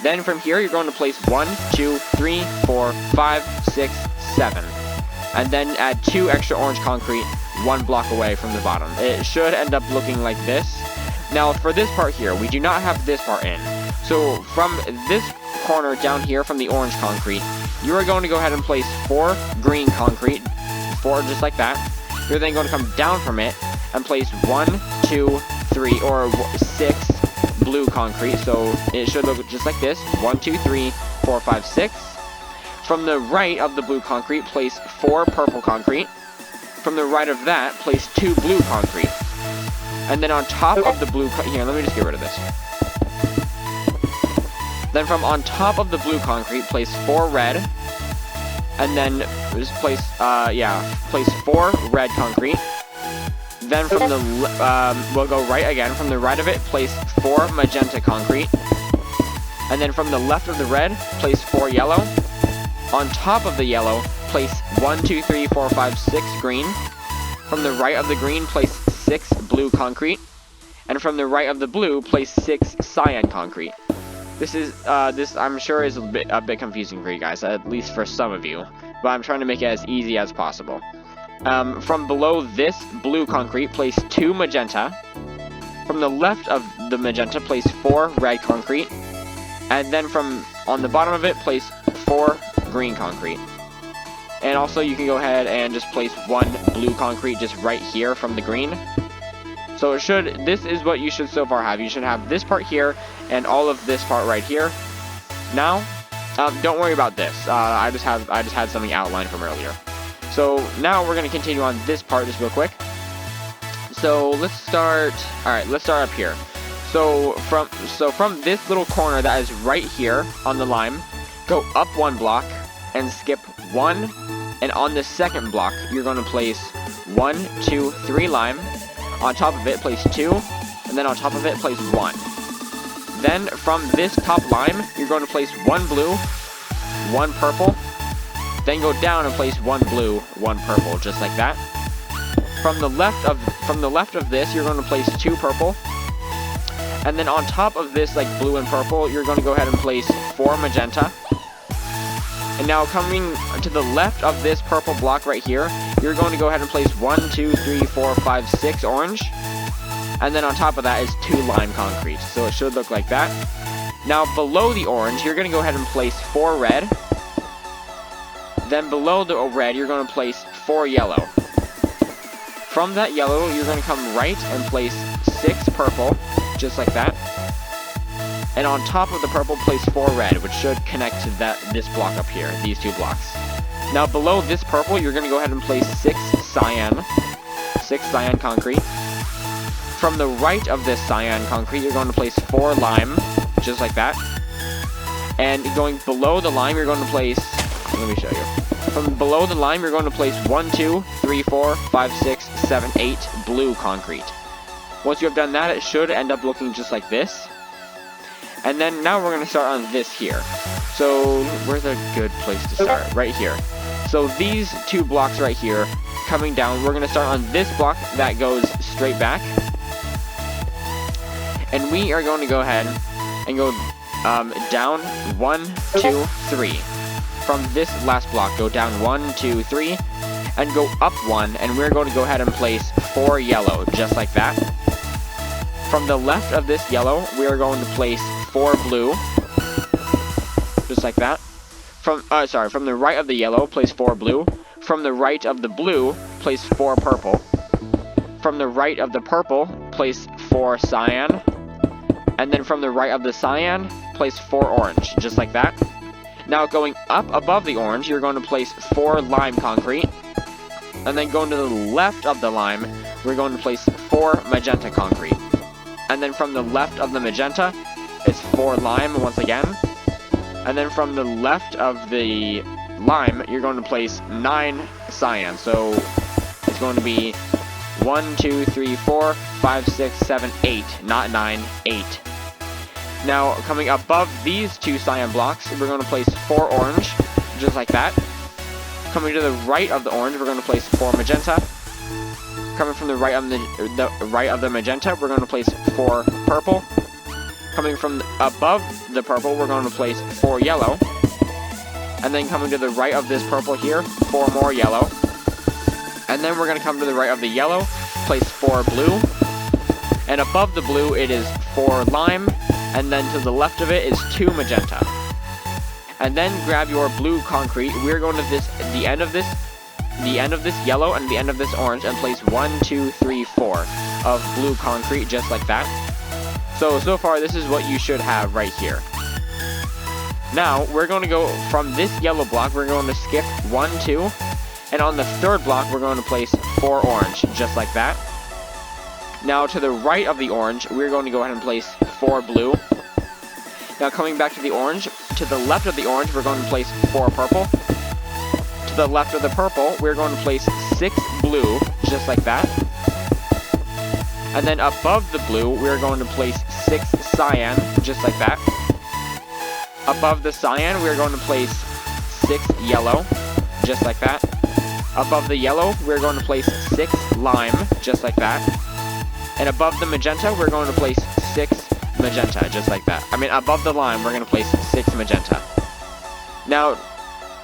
Then from here, you're going to place 1, 2, 3, 4, 5, 6, 7, and then add 2 extra orange concrete 1 block away from the bottom. It should end up looking like this. Now for this part here, we do not have this part in. So from this corner down here from the orange concrete, you are going to go ahead and place 4 green concrete, 4 just like that. You're then going to come down from it and place 1, 2, 3, or 6 blue concrete. So it should look just like this. 1, 2, 3, 4, 5, 6. From the right of the blue concrete, place 4 purple concrete. From the right of that, place 2 blue concrete. And then on top of the blue, here, let me just get rid of this. Then from on top of the blue concrete, place 4 red. And then just place 4 red concrete. Then from the, we'll go right again. From the right of it, place 4 magenta concrete. And then from the left of the red, place 4 yellow. On top of the yellow, place 1, 2, 3, 4, 5, 6 green. From the right of the green, place 6 blue concrete. And from the right of the blue, place 6 cyan concrete. This I'm sure is a bit confusing for you guys, at least for some of you. But I'm trying to make it as easy as possible. From below this blue concrete, place 2 magenta. From the left of the magenta, place 4 red concrete. And then from on the bottom of it, place 4 green concrete. And also you can go ahead and just place 1 blue concrete just right here from the green. So this is what you should so far have. You should have this part here and all of this part right here. Now, don't worry about this. I just had something outlined from earlier. So now we're going to continue on this part just real quick. So let's start up here. So from this little corner that is right here on the lime, go up 1 block and skip 1, and on the second block you're going to place 1, 2, 3 lime. On top of it, place 2, and then on top of it, place 1. Then from this top lime, you're going to place 1 blue, 1 purple. Then go down and place 1 blue, 1 purple, just like that. From the left of this, you're going to place 2 purple, And then on top of this, like, blue and purple, you're going to go ahead and place 4 magenta. And now coming to the left of this purple block right here, you're going to go ahead and place 1, 2, 3, 4, 5, 6 orange. And then on top of that is 2 lime concrete. So it should look like that. Now below the orange, you're going to go ahead and place 4 red. Then below the red, you're going to place 4 yellow. From that yellow, you're going to come right and place 6 purple, just like that. And on top of the purple, place 4 red, which should connect to this block up here, these 2 blocks. Now below this purple, you're going to go ahead and place 6 cyan concrete. From the right of this cyan concrete, you're going to place 4 lime, just like that. And going below the lime, you're going to place, let me show you. From below the lime, you're going to place 1, 2, 3, 4, 5, 6, 7, 8 blue concrete. Once you have done that, it should end up looking just like this. And then now we're going to start on this here. So where's a good place to start? Right here. So these 2 blocks right here, coming down, we're going to start on this block that goes straight back. And we are going to go ahead and go down 1, 2, 3. From this last block, go down 1, 2, 3, and go up 1, and we're going to go ahead and place 4 yellow, just like that. From the left of this yellow, we are going to place 4 blue, just like that. From the right of the yellow, place 4 blue. From the right of the blue, place 4 purple. From the right of the purple, place 4 cyan. And then from the right of the cyan, place 4 orange, just like that. Now going up above the orange, you're going to place 4 lime concrete. And then going to the left of the lime, we're going to place 4 magenta concrete. And then from the left of the magenta, it's 4 lime once again. And then from the left of the lime, you're going to place 9 cyan. So it's going to be 1, 2, 3, 4, 5, 6, 7, 8. Not 9, 8. Now, coming above these 2 cyan blocks, we're going to place 4 orange, just like that. Coming to the right of the orange, we're going to place 4 magenta. Coming from the right of the magenta, we're going to place 4 purple. Coming from above the purple, we're going to place 4 yellow. And then coming to the right of this purple here, 4 more yellow. And then we're going to come to the right of the yellow, place 4 blue. And above the blue, it is 4 lime. And then to the left of it is 2 magenta. And then grab your blue concrete. We're going to the end of this yellow and the end of this orange, and place 1, 2, 3, 4 of blue concrete, just like that. So far this is what you should have right here. Now we're going to go from this yellow block, we're going to skip 1, 2, and on the 3rd block we're going to place 4 orange, just like that. Now to the right of the orange, we're going to go ahead and place 4 blue. Now coming back to the orange, to the left of the orange, we're going to place 4 purple. To the left of the purple, we're going to place 6 blue, just like that. And then above the blue, we're going to place 6 cyan, just like that. Above the cyan, we're going to place 6 yellow, just like that. Above the yellow, we're going to place 6 lime, just like that. And above the magenta, we're going to place 6 magenta, just like that. I mean, above the lime, we're going to place 6 magenta. Now,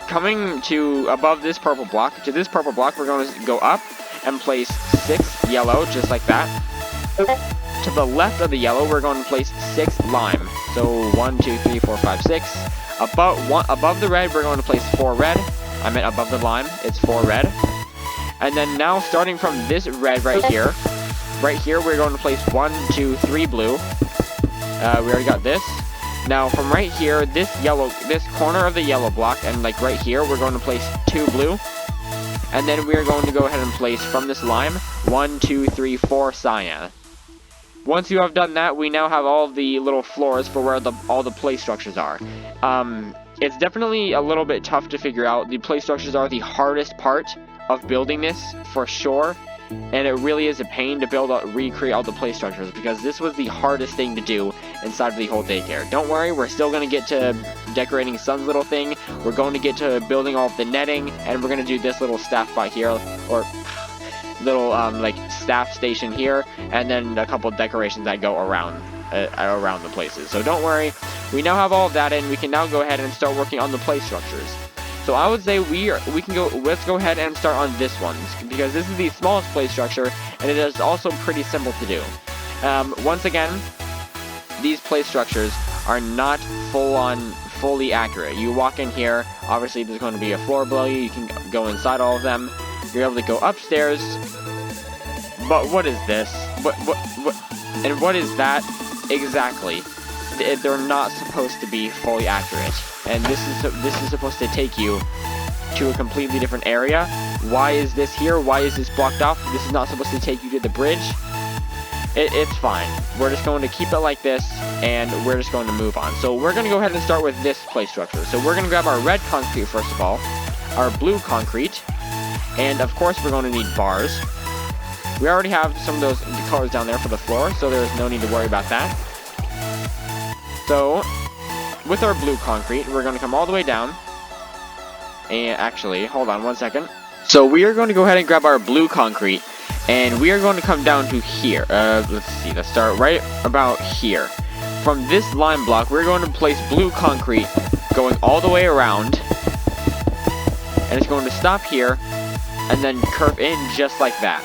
coming to above this purple block, to this purple block, we're going to go up and place 6 yellow, just like that. To the left of the yellow, we're going to place 6 lime. So 1, 2, 3, 4, 5, 6. Above the red, we're going to place 4 red. I meant above the lime, it's 4 red. And then now, starting from this red right here, we're going to place 1, 2, 3 blue. We already got this. Now from right here, this corner of the yellow block, and like right here, we're going to place 2 blue. And then we're going to go ahead and place from this lime 1, 2, 3, 4 cyan. Once you have done that, we now have all the little floors for where all the play structures are. It's definitely a little bit tough to figure out. The play structures are the hardest part of building this, for sure. And it really is a pain to recreate all the play structures, because this was the hardest thing to do inside of the whole daycare. Don't worry, we're still going to get to decorating Sun's little thing. We're going to get to building all of the netting, and we're going to do this little staff by here, or little like staff station here, and then a couple decorations that go around around the places. So don't worry, we now have all of that, and we can now go ahead and start working on the place structures. So I would say let's go ahead and start on this one, because this is the smallest place structure, and it is also pretty simple to do. Once again, these place structures are not fully accurate. You walk in here, obviously there's going to be a floor below you, you can go inside all of them, you're able to go upstairs, but what is this? And what is that exactly? They're not supposed to be fully accurate, and this is supposed to take you to a completely different area. Why is this here? Why is this blocked off? This is not supposed to take you to the bridge. It's fine. We're just going to keep it like this, and we're just going to move on. So we're going to go ahead and start with this place structure. So we're going to grab our red concrete first of all, our blue concrete, and of course we're going to need bars. We already have some of those colors down there for the floor, so there's no need to worry about that. So with our blue concrete, we're going to come all the way down. And actually, hold on one second. So we are going to go ahead and grab our blue concrete, and we are going to come down to here. Let's see, let's start right about here. From this line block, we're going to place blue concrete going all the way around, and it's going to stop here and then curve in just like that.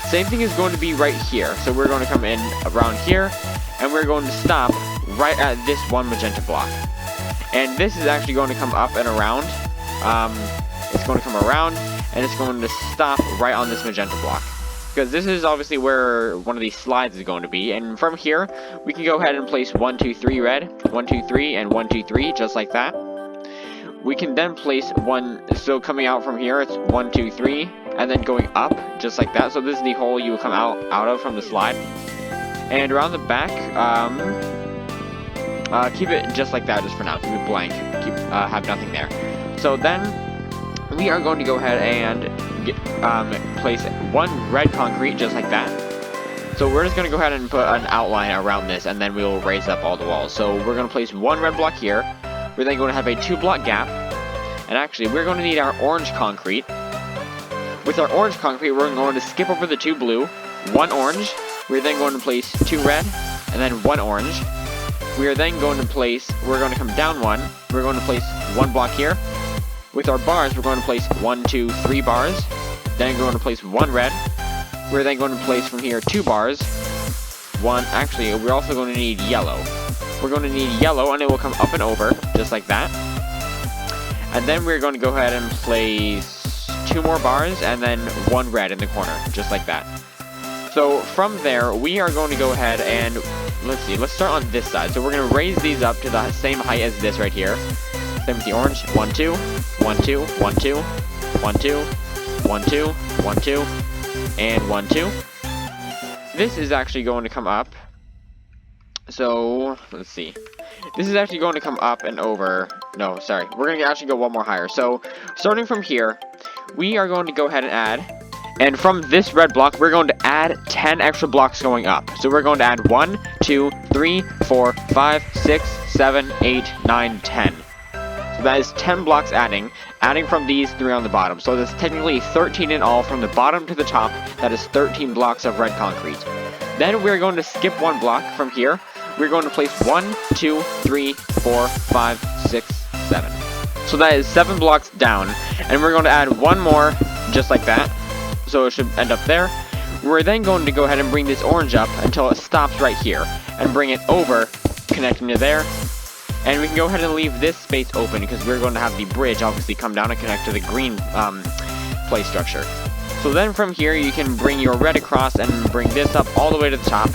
Same thing is going to be right here. So we're going to come in around here, and we're going to stop right at this one magenta block. And this is actually going to come up and around. It's going to come around, and it's going to stop right on this magenta block, because this is obviously where one of these slides is going to be. And from here, we can go ahead and place 1, 2, 3 red, 1, 2, 3, and 1, 2, 3, just like that. We can then place one, so coming out from here, it's 1, 2, 3, and then going up, just like that. So this is the hole you will come out of from the slide. And around the back, keep it just like that, just for now. Keep it blank. Have nothing there. So then we are going to go ahead and place one red concrete, just like that. So we're just going to go ahead and put an outline around this, and then we will raise up all the walls. So we're going to place one red block here. We're then going to have a 2-block gap. And actually, we're going to need our orange concrete. With our orange concrete, we're going to skip over the 2 blue, 1 orange. We're then going to place 2 red, and then 1 orange. We are then going to place, we're going to come down 1. We're going to place 1 block here. With our bars, we're going to place 1, 2, 3 bars. Then we're going to place 1 red. We're then going to place from here 2 bars. Actually, we're also going to need yellow. We're going to need yellow, and it will come up and over, just like that. And then we're going to go ahead and place 2 more bars, and then 1 red in the corner, just like that. So from there, we are going to go ahead and, let's start on this side. So we're going to raise these up to the same height as this right here. Same with the orange. 1, 2, 1, 2, 1, 2, 1, 2, 1, 2, 1, 2, and 1, 2. This is actually going to come up. So, let's see. This is actually going to come up and over. No, sorry. We're going to actually go one more higher. So, starting from here, we are going to go ahead and add. And from this red block, we're going to add 10 extra blocks going up. So we're going to add 1, 2, 3, 4, 5, 6, 7, 8, 9, 10. So that is 10 blocks adding from these 3 on the bottom. So that's technically 13 in all from the bottom to the top. That is 13 blocks of red concrete. Then we're going to skip 1 block from here. We're going to place 1, 2, 3, 4, 5, 6, 7. So that is 7 blocks down. And we're going to add 1 more, just like that. So it should end up there. We're then going to go ahead and bring this orange up until it stops right here. And bring it over, connecting to there. And we can go ahead and leave this space open, because we're going to have the bridge obviously come down and connect to the green place structure. So then from here, you can bring your red across and bring this up all the way to the top.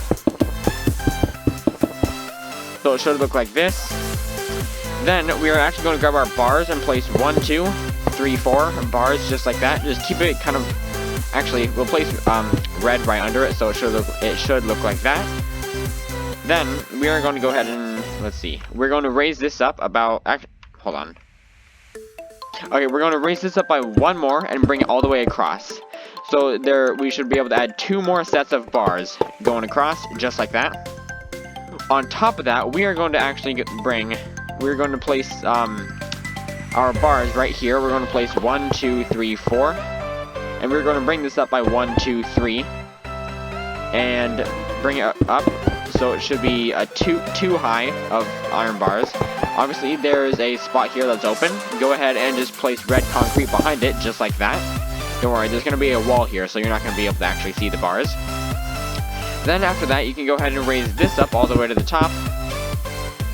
So it should look like this. Then we are actually going to grab our bars and place 1, 2, 3, 4 bars just like that. Just keep it kind of, actually we'll place red right under it, so it should look like that. Then we are going to go ahead and, let's see, we're going to raise this up about, hold on. Okay, we're going to raise this up by 1 more and bring it all the way across. So there, we should be able to add 2 more sets of bars going across, just like that. On top of that, we are going to actually we're going to place our bars right here. We're going to place 1, 2, 3, 4. And we're going to bring this up by 1, 2, 3. And bring it up. so it should be a two high of iron bars. Obviously, there's a spot here that's open. Go ahead and just place red concrete behind it, just like that. Don't worry, there's going to be a wall here, so you're not going to be able to actually see the bars. Then after that, you can go ahead and raise this up all the way to the top.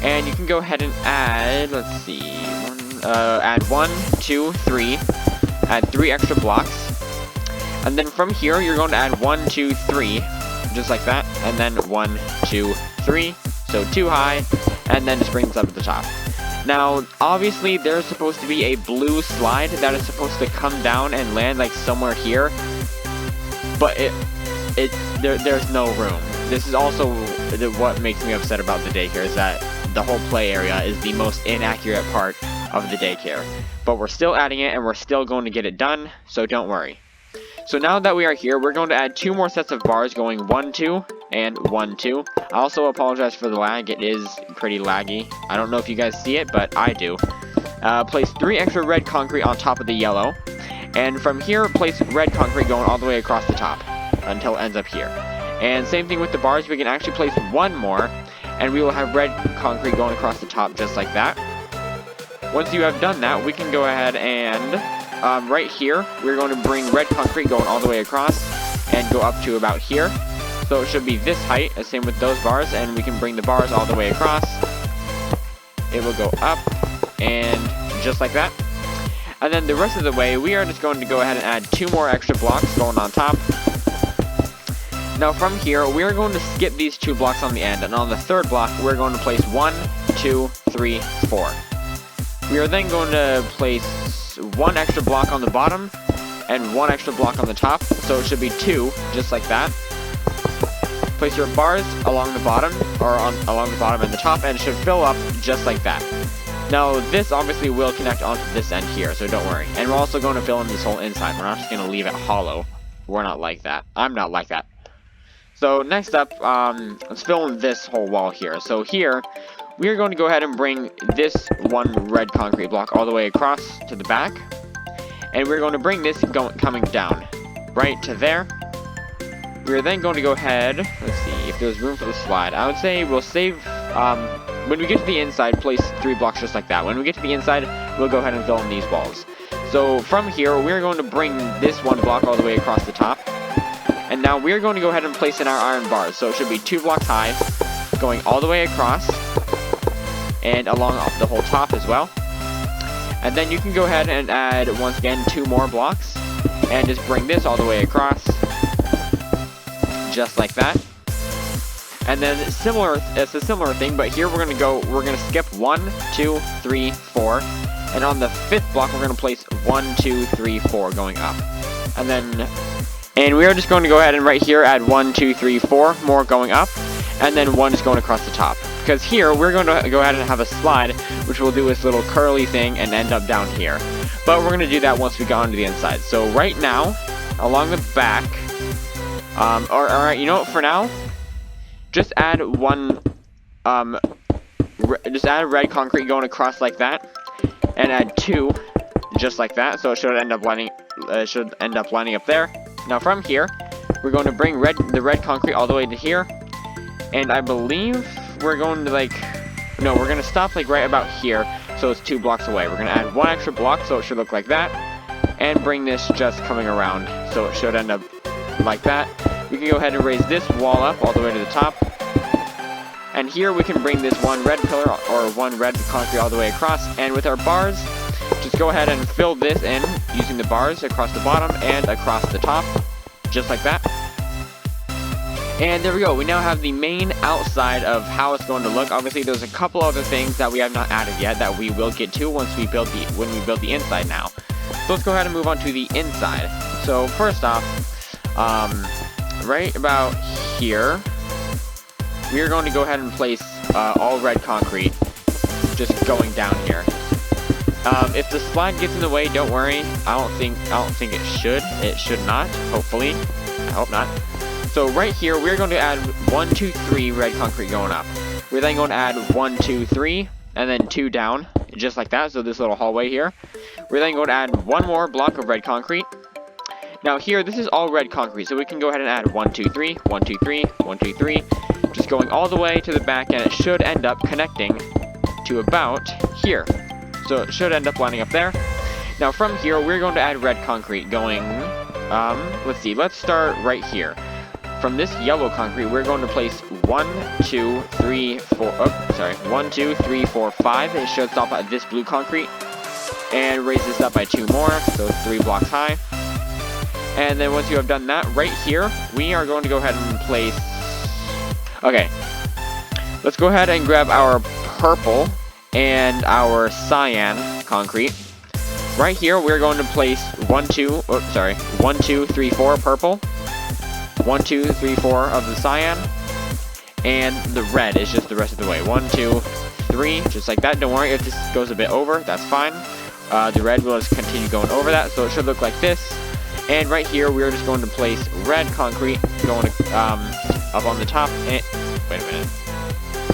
And you can go ahead and add, let's see, add 1, 2, 3. Add 3 extra blocks. And then from here, you're going to add 1, 2, 3. Just like that. And then 1, 2, 3. So 2 high. And then just bring this up at the top. Now, obviously, there's supposed to be a blue slide that is supposed to come down and land like somewhere here. But there's no room. This is also what makes me upset about the daycare, is that the whole play area is the most inaccurate part of the daycare. But we're still adding it, and we're still going to get it done, so don't worry. So now that we are here, we're going to add 2 more sets of bars going 1, 2, and 1, 2. I also apologize for the lag. It is pretty laggy. I don't know if you guys see it, but I do. Place 3 extra red concrete on top of the yellow. And from here, place red concrete going all the way across the top until it ends up here. And same thing with the bars. We can actually place 1 more, and we will have red concrete going across the top just like that. Once you have done that, we can go ahead and right here, we're going to bring red concrete going all the way across and go up to about here. So it should be this height, same with those bars, and we can bring the bars all the way across. It will go up and just like that. And then the rest of the way, we are just going to go ahead and add 2 more extra blocks going on top. Now from here, we are going to skip these 2 blocks on the end, and on the 3rd block, we're going to place 1, 2, 3, 4. We are then going to place 1 extra block on the bottom and 1 extra block on the top, so it should be 2, just like that. Place your bars along the bottom, or along the bottom and the top, and it should fill up just like that. Now, this obviously will connect onto this end here, so don't worry. And we're also going to fill in this whole inside. We're not just going to leave it hollow. We're not like that. I'm not like that. So next up, let's fill in this whole wall here. So here, we are going to go ahead and bring this 1 red concrete block all the way across to the back. And we're going to bring this coming down right to there. We're then going to go ahead, let's see if there's room for the slide. I would say we'll save, when we get to the inside, place 3 blocks just like that. When we get to the inside, we'll go ahead and fill in these walls. So from here, we're going to bring this 1 block all the way across the top. And now we're going to go ahead and place in our iron bars. So it should be 2 blocks high, going all the way across, and along the whole top as well. And then you can go ahead and add, once again, 2 more blocks, and just bring this all the way across, just like that. And then it's a similar thing, but here we're gonna skip 1, 2, 3, 4, and on the 5th block we're gonna place 1, 2, 3, 4 going up. And we are just going to go ahead and right here add 1, 2, 3, 4 more going up, and then 1 is going across the top. Because here, we're going to go ahead and have a slide, which will do this little curly thing and end up down here. But we're going to do that once we get onto the inside. So right now, along the back, alright, you know what, for now, just add just add red concrete going across like that, and add 2, just like that, so it should end up lining up there. Now from here, we're going to bring the red concrete all the way to here, and I believe we're going to we're going to stop right about here, so it's 2 blocks away. We're going to add 1 extra block, so it should look like that, and bring this just coming around, so it should end up like that. We can go ahead and raise this wall up all the way to the top, and here we can bring this 1 red pillar, or 1 red concrete all the way across, and with our bars, just go ahead and fill this in using the bars across the bottom and across the top, just like that. And there we go. We now have the main outside of how it's going to look. Obviously, there's a couple other things that we have not added yet that we will get to when we build the inside now. So let's go ahead and move on to the inside. So first off, right about here, we are going to go ahead and place all red concrete just going down here. If the slide gets in the way, don't worry. I don't think it should. It should not. Hopefully. I hope not. So right here, we're going to add 1, 2, 3 red concrete going up. We're then going to add 1, 2, 3, and then 2 down, just like that. So this little hallway here. We're then going to add 1 more block of red concrete. Now here, this is all red concrete, so we can go ahead and add 1, 2, 3, 1, 2, 3, 1, 2, 3, just going all the way to the back, and it should end up connecting to about here. So it should end up lining up there. Now from here, we're going to add red concrete going, let's see, let's start right here. From this yellow concrete, we're going to place 1, 2, 3, 4, 1, 2, 3, 4, 5. It should stop at this blue concrete. And raise this up by 2 more, so 3 blocks high. And then once you have done that, right here, we are going to go ahead and place... Okay, let's go ahead and grab our purple and our cyan concrete. Right here, we're going to place 1, 2, 3, 4 purple, 1, 2, 3, 4 of the cyan, and the red is just the rest of the way. 1, 2, 3, just like that. Don't worry if this goes a bit over, that's fine. The red will just continue going over that, so it should look like this. And right here, we're just going to place red concrete going up on the top. And, wait a minute.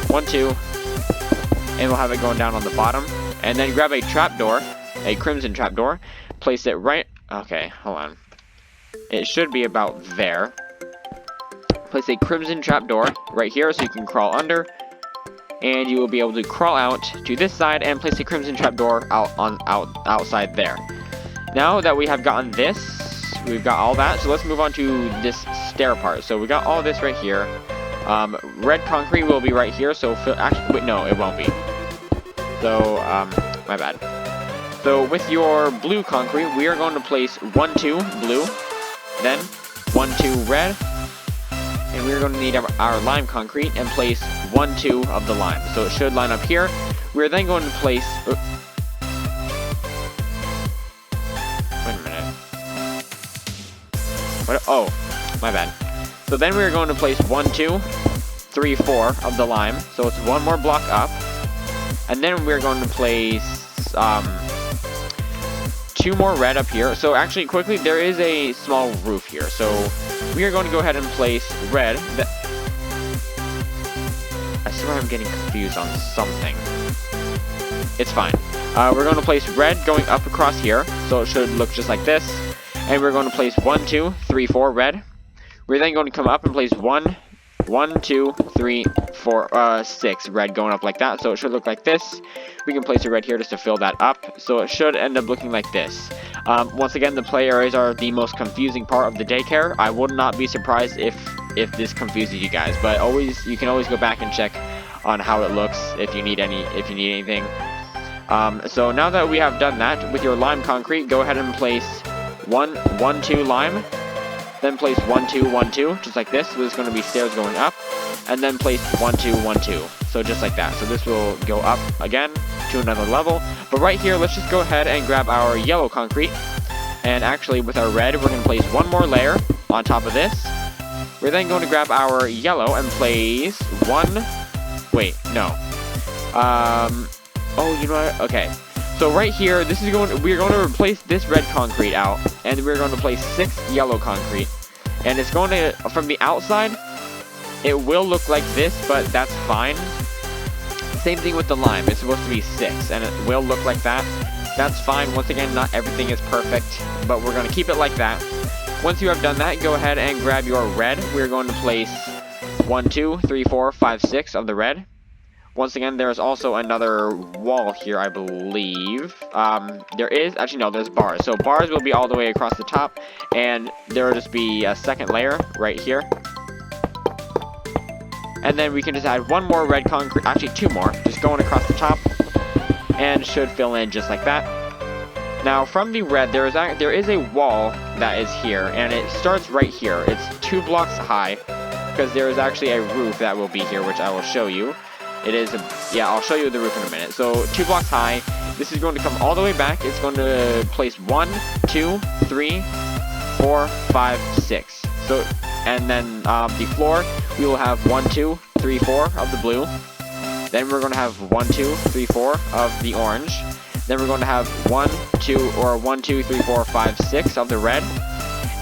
1, 2, and we'll have it going down on the bottom. And then grab a trapdoor, a crimson trapdoor, place it right. Okay, hold on. It should be about there. Place a crimson trapdoor right here so you can crawl under. And you will be able to crawl out to this side and place a crimson trapdoor outside there. Now that we have gotten this, we've got all that, so let's move on to this stair part. So we got all this right here. Red concrete will be right here, so actually, wait, no, it won't be. So, my bad. So with your blue concrete, we are going to place 1, 2 blue, then 1, 2 red, and we're going to need our lime concrete and place 1, 2 of the lime. So it should line up here. We're then going to place... wait a minute. What? Oh, my bad. So then we're going to place 1, 2, 3, 4 of the lime. So it's 1 more block up. And then we're going to place 2 more red up here. So actually, quickly, there is a small roof here. So we are going to go ahead and place red. I swear I'm getting confused on something. It's fine. We're going to place red going up across here. So it should look just like this. And we're going to place 1, 2, 3, 4 red. We're then going to come up and place 1, 2, 3, 4, 6 red going up like that. So it should look like this. We can place a red here just to fill that up. So it should end up looking like this. Once again, the play areas are the most confusing part of the daycare. I would not be surprised if this confuses you guys. But you can always go back and check on how it looks if you need anything. So now that we have done that, with your lime concrete, go ahead and place 1, 2 lime. Then place 1, 2, 1, 2, just like this. So there's going to be stairs going up. And then place 1, 2, 1, 2. So just like that. So this will go up again to another level. But right here, let's just go ahead and grab our yellow concrete. And actually, with our red, we're going to place 1 more layer on top of this. We're then going to grab our yellow and place 1... Wait, no. Oh, you know what? Okay. So right here, we're going to replace this red concrete out, and we're going to place 6 yellow concrete. And it's going to, from the outside, it will look like this, but that's fine. Same thing with the lime. It's supposed to be 6, and it will look like that. That's fine. Once again, not everything is perfect, but we're going to keep it like that. Once you have done that, go ahead and grab your red. We're going to place 1, 2, 3, 4, 5, 6 of the red. Once again, there's also another wall here, I believe. There is, actually no, there's bars. So bars will be all the way across the top, and there will just be a second layer right here. And then we can just add 1 more red concrete, actually 2 more, just going across the top, and it should fill in just like that. Now, from the red, there is a wall that is here, and it starts right here. It's 2 blocks high, because there is actually a roof that will be here, which I will show you. Yeah, I'll show you the roof in a minute. So 2 blocks high. This is going to come all the way back. It's going to place 1, 2, 3, 4, 5, 6. So, and then the floor, we will have 1, 2, 3, 4 of the blue. Then we're going to have 1, 2, 3, 4 of the orange. Then we're going to have 1, 2, 3, 4, 5, 6 of the red.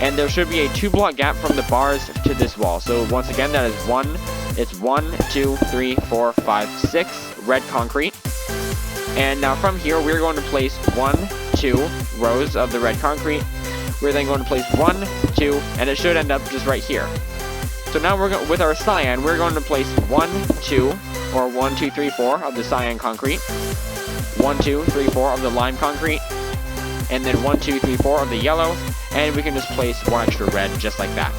And there should be a 2 block gap from the bars to this wall. So once again, that is 1. It's 1, 2, 3, 4, 5, 6 red concrete. And now from here, we're going to place 1, 2 rows of the red concrete. We're then going to place 1, 2, and it should end up just right here. So now with our cyan, we're going to place 1, 2, or 1, 2, 3, 4 of the cyan concrete, 1, 2, 3, 4 of the lime concrete, and then 1, 2, 3, 4 of the yellow, and we can just place 1 extra red just like that.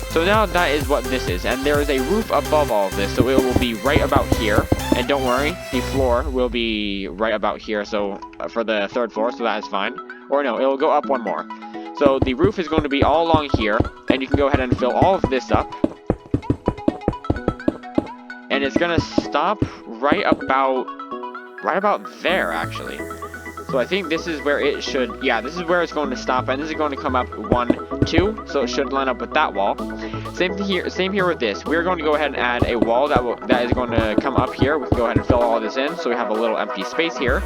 So now that is what this is, and there is a roof above all of this, so it will be right about here. And don't worry, the floor will be right about here, so for the 3rd floor, so that is fine. Or no, it will go up 1 more. So the roof is going to be all along here, and you can go ahead and fill all of this up. And it's gonna stop right about there, actually. So I think this is where it should, yeah, this is where it's going to stop, and this is going to come up 1, 2, so it should line up with that wall. Same here with this. We're going to go ahead and add a wall that is going to come up here. We can go ahead and fill all this in, so we have a little empty space here.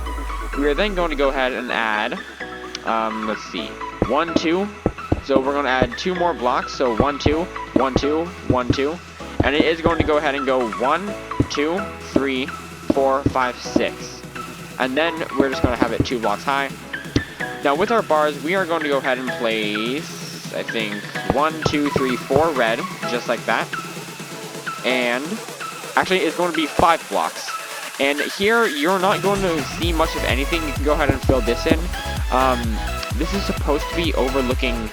We are then going to go ahead and add, let's see, 1, 2. So we're going to add 2 more blocks, so 1, 2, 1, 2, 1, 2. And it is going to go ahead and go 1, 2, 3, 4, 5, 6. And then we're just going to have it 2 blocks high. Now with our bars, we are going to go ahead and place, I think, 1, 2, 3, 4 red, just like that. And actually, it's going to be 5 blocks. And here, you're not going to see much of anything. You can go ahead and fill this in. This is supposed to be overlooking,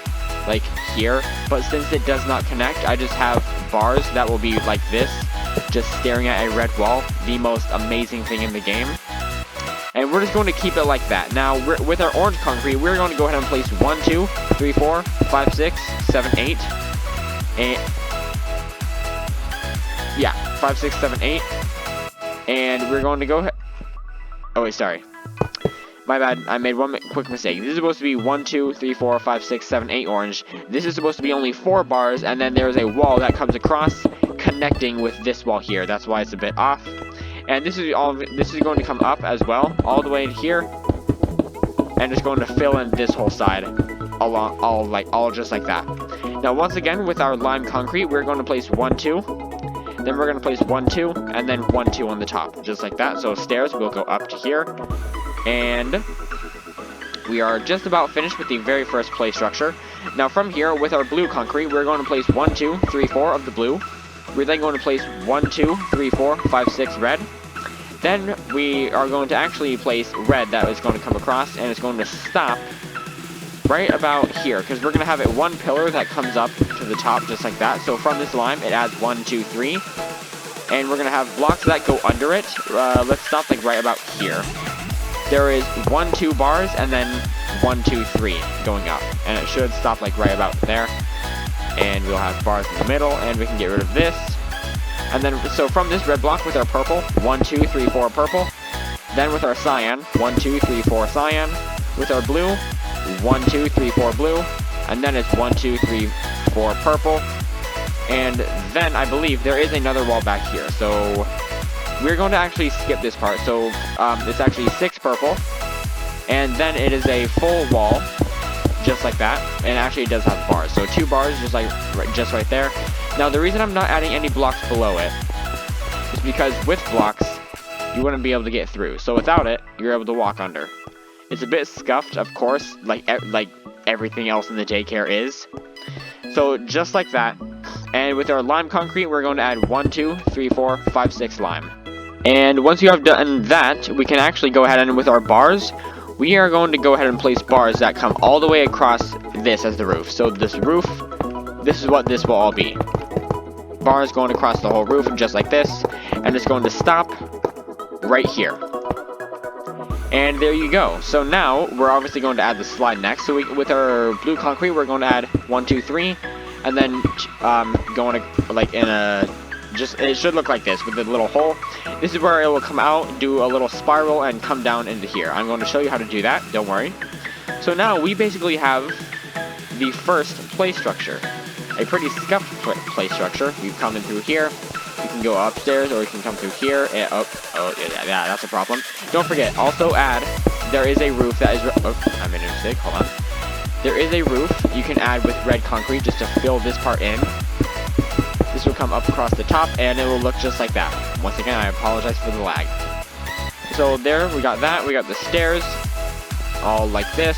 like, here. But since it does not connect, I just have bars that will be like this, just staring at a red wall. The most amazing thing in the game. And we're just going to keep it like that. Now, with our orange concrete, we're going to go ahead and place 1, 2, 3, 4, 5, 6, 7, 8. And yeah, 5, 6, 7, 8. And we're going to go ahead. Oh, wait, sorry. My bad. I made one quick mistake. This is supposed to be 1, 2, 3, 4, 5, 6, 7, 8 orange. This is supposed to be only 4 bars, and then there's a wall that comes across, connecting with this wall here. That's why it's a bit off. And this is going to come up as well, all the way here, and it's going to fill in this whole side, all just like that. Now, once again, with our lime concrete, we're going to place 1, 2, then we're going to place 1, 2, and then 1, 2 on the top, just like that. So stairs will go up to here, and we are just about finished with the very first play structure. Now, from here, with our blue concrete, we're going to place 1, 2, 3, 4 of the blue. We're then going to place 1, 2, 3, 4, 5, 6 red. Then we are going to actually place red that is going to come across, and it's going to stop right about here, because we're going to have it 1 pillar that comes up to the top just like that. So from this line, it adds 1, 2, 3. And we're going to have blocks that go under it. Let's stop like right about here. There is 1, 2 bars, and then 1, 2, 3 going up. And it should stop like right about there. And we'll have bars in the middle, and we can get rid of this. And then, so from this red block with our purple, 1, 2, 3, 4 purple. Then with our cyan, 1, 2, 3, 4 cyan. With our blue, 1, 2, 3, 4 blue. And then it's 1, 2, 3, 4 purple. And then I believe there is another wall back here. So we're going to actually skip this part. So it's actually 6 purple. And then it is a full wall, just like that, and actually it does have bars, so 2 bars just right there. Now the reason I'm not adding any blocks below it is because with blocks you wouldn't be able to get through, so without it you're able to walk under. It's a bit scuffed, of course, like everything else in the Daycare is. So just like that, and with our lime concrete we're going to add 1, 2, 3, 4, 5, 6 lime. And once you have done that, we can actually go ahead and with our bars, we are going to go ahead and place bars that come all the way across this as the roof. So this roof, this is what this will all be. Bars going across the whole roof, just like this. And it's going to stop right here. And there you go. So now, we're obviously going to add the slide next. So with our blue concrete, we're going to add 1, 2, 3. And then going to, like in a... it should look like this, with a little hole. This is where it will come out, do a little spiral, and come down into here. I'm going to show you how to do that, don't worry. So now, we basically have the first play structure. A pretty scuffed play structure. We've come in through here. You can go upstairs, or you can come through here. And, yeah, that's a problem. Don't forget, also add, there is a roof that is... Oh, I made a mistake, hold on. There is a roof you can add with red concrete just to fill this part in. This will come up across the top, and it will look just like that. Once again, I apologize for the lag. So there, we got that. We got the stairs, all like this.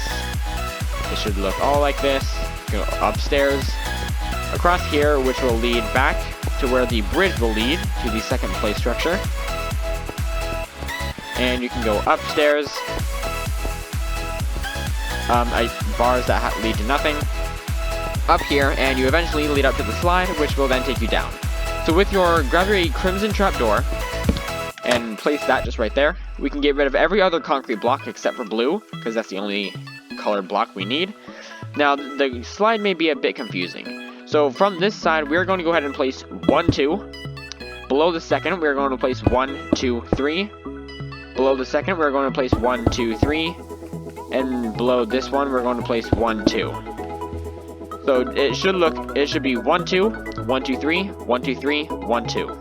It should look all like this. Go upstairs, across here, which will lead back to where the bridge will lead to the second place structure. And you can go upstairs. Bars that lead to nothing. Up here, and you eventually lead up to the slide, which will then take you down. So with grab your crimson trapdoor, and place that just right there. We can get rid of every other concrete block except for blue, because that's the only colored block we need. Now, the slide may be a bit confusing. So from this side, we're going to go ahead and place 1, 2. Below the second, we're going to place 1, 2, 3. Below the second, we're going to place 1, 2, 3. And below this one, we're going to place 1, 2. So it should be 1, 2, 1, 2, 3, 1, 2, 3, 1, 2.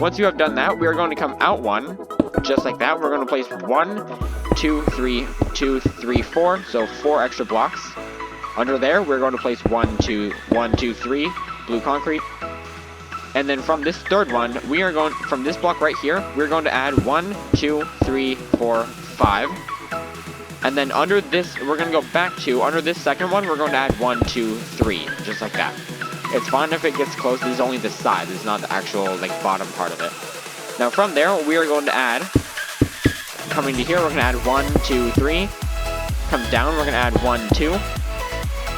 Once you have done that, we're going to come out 1, just like that. We're going to place 1, 2, 3, 2, 3, 4, so 4 extra blocks. Under there, we're going to place 1, 2, 1, 2, 3, blue concrete. And then from this third one, from this block right here, we're going to add 1, 2, 3, 4, 5. And then under this, we're going to go back to, under this second one, we're going to add 1, 2, 3, just like that. It's fine if it gets close. This is only the side. This is not the actual, bottom part of it. Now, from there, we are going to add, coming to here, we're going to add 1, 2, 3. Come down, we're going to add 1, 2.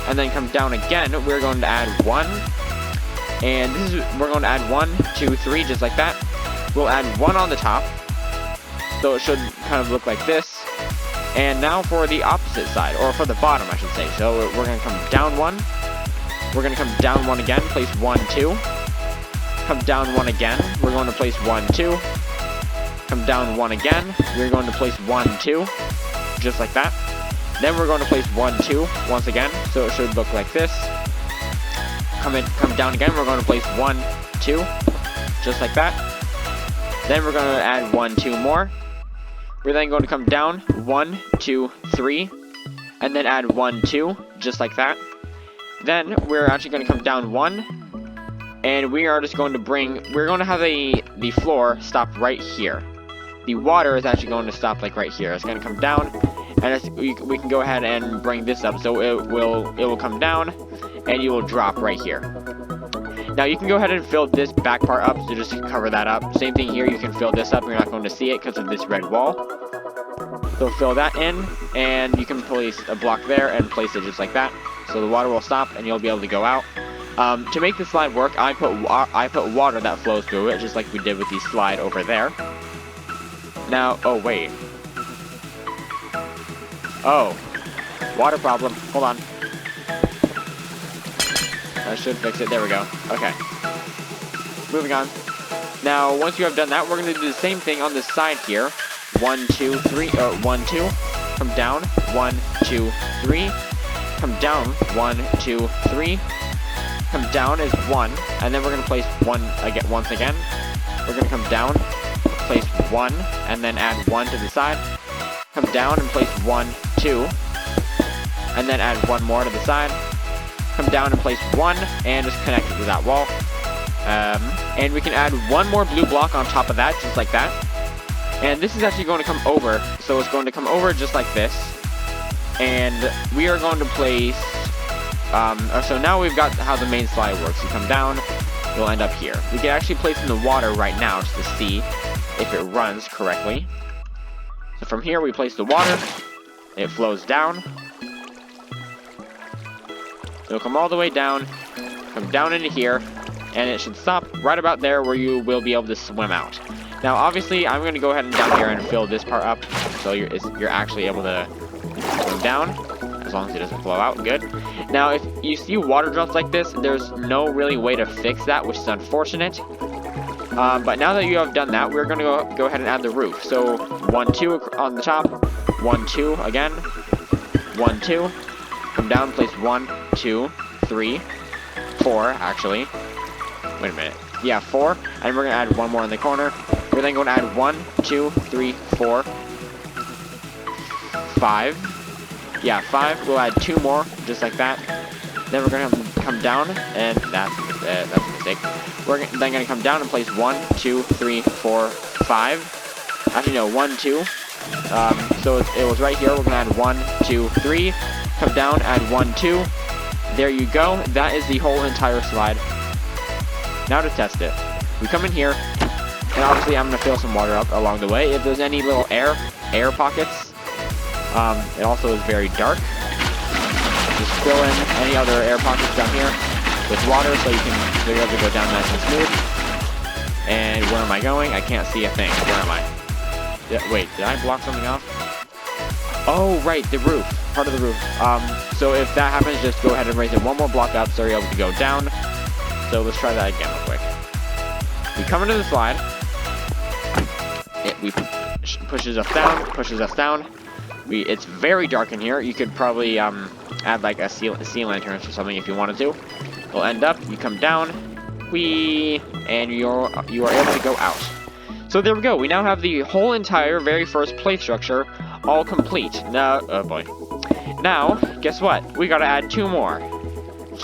And then come down again, we're going to add 1. And we're going to add 1, 2, 3, just like that. We'll add 1 on the top. So it should kind of look like this. And now for the opposite side, or for the bottom, I should say. So we're going to come down 1. We're going to come down 1 again, place 1, 2. Come down 1 again, we're going to place 1, 2. Come down 1 again, we're going to place 1, 2. Just like that. Then we're going to place 1, 2 once again, so it should look like this. Come down again, we're going to place 1, 2. Just like that. Then we're going to add 1, 2 more. We're then going to come down 1, 2, 3. And then add 1, 2, just like that. Then we're actually going to come down 1, and we are just going to we're going to have the floor stop right here. The water is actually going to stop right here. It's going to come down, and we can go ahead and bring this up, so it will come down, and you will drop right here. Now you can go ahead and fill this back part up, so just cover that up. Same thing here, you can fill this up, you're not going to see it because of this red wall. So fill that in, and you can place a block there and place it just like that. So the water will stop, and you'll be able to go out. To make the slide work, I put water that flows through it, just like we did with the slide over there. Now, oh wait. Oh, water problem. Hold on. That should fix it. There we go. Okay. Moving on. Now, once you have done that, we're going to do the same thing on this side here. 1, 2, 3. 1, 2. Come down. 1, 2, 3. Come down, 1, 2, 3. Come down is 1, and then we're going to place 1 again. Once again, we're going to come down, place 1, and then add 1 to the side. Come down and place 1, 2, and then add 1 more to the side. Come down and place 1, and just connect it to that wall. And we can add 1 more blue block on top of that, just like that. And this is actually going to come over, so it's going to come over just like this. And we are going to place, so now we've got how the main slide works. You come down, you'll end up here. We can actually place in the water right now just to see if it runs correctly. So from here we place the water, it flows down. It'll come all the way down, come down into here, and it should stop right about there where you will be able to swim out. Now obviously I'm going to go ahead and down here and fill this part up, so you're actually able to swim down, as long as it doesn't flow out. Good. Now, if you see water drops like this, there's no really way to fix that, which is unfortunate. But now that you have done that, we're going to go ahead and add the roof. So 1, 2 on the top, 1, 2 again, 1, 2. Come down, place 1, 2, 3, 4. Actually, wait a minute. Yeah, 4. And we're going to add 1 more in the corner. We're then going to add 1, 2, 3, 4. 5. Yeah, 5. We'll add 2 more, just like that. Then we're going to come down, and that's a mistake. We're then going to come down and place 1, 2, 3, 4, 5. Actually, no, 1, 2. So it was right here. We're going to add 1, 2, 3. Come down, add 1, 2. There you go. That is the whole entire slide. Now to test it. We come in here, and obviously I'm going to fill some water up along the way. If there's any little air pockets, it also is very dark. Just fill in any other air pockets down here with water so you're able to go down nice and smooth. And where am I going? I can't see a thing. Where am I? Wait, did I block something off? Oh, right, the roof. Part of the roof. So if that happens, just go ahead and raise it one more block up so you're able to go down. So let's try that again real quick. We come into the slide. We pushes us down. It's very dark in here. You could probably add like a sea lantern or something if you wanted to. We'll end up. You come down. And you are able to go out. So there we go. We now have the whole entire very first play structure all complete. Now, oh boy. Now, guess what? We gotta add 2 more.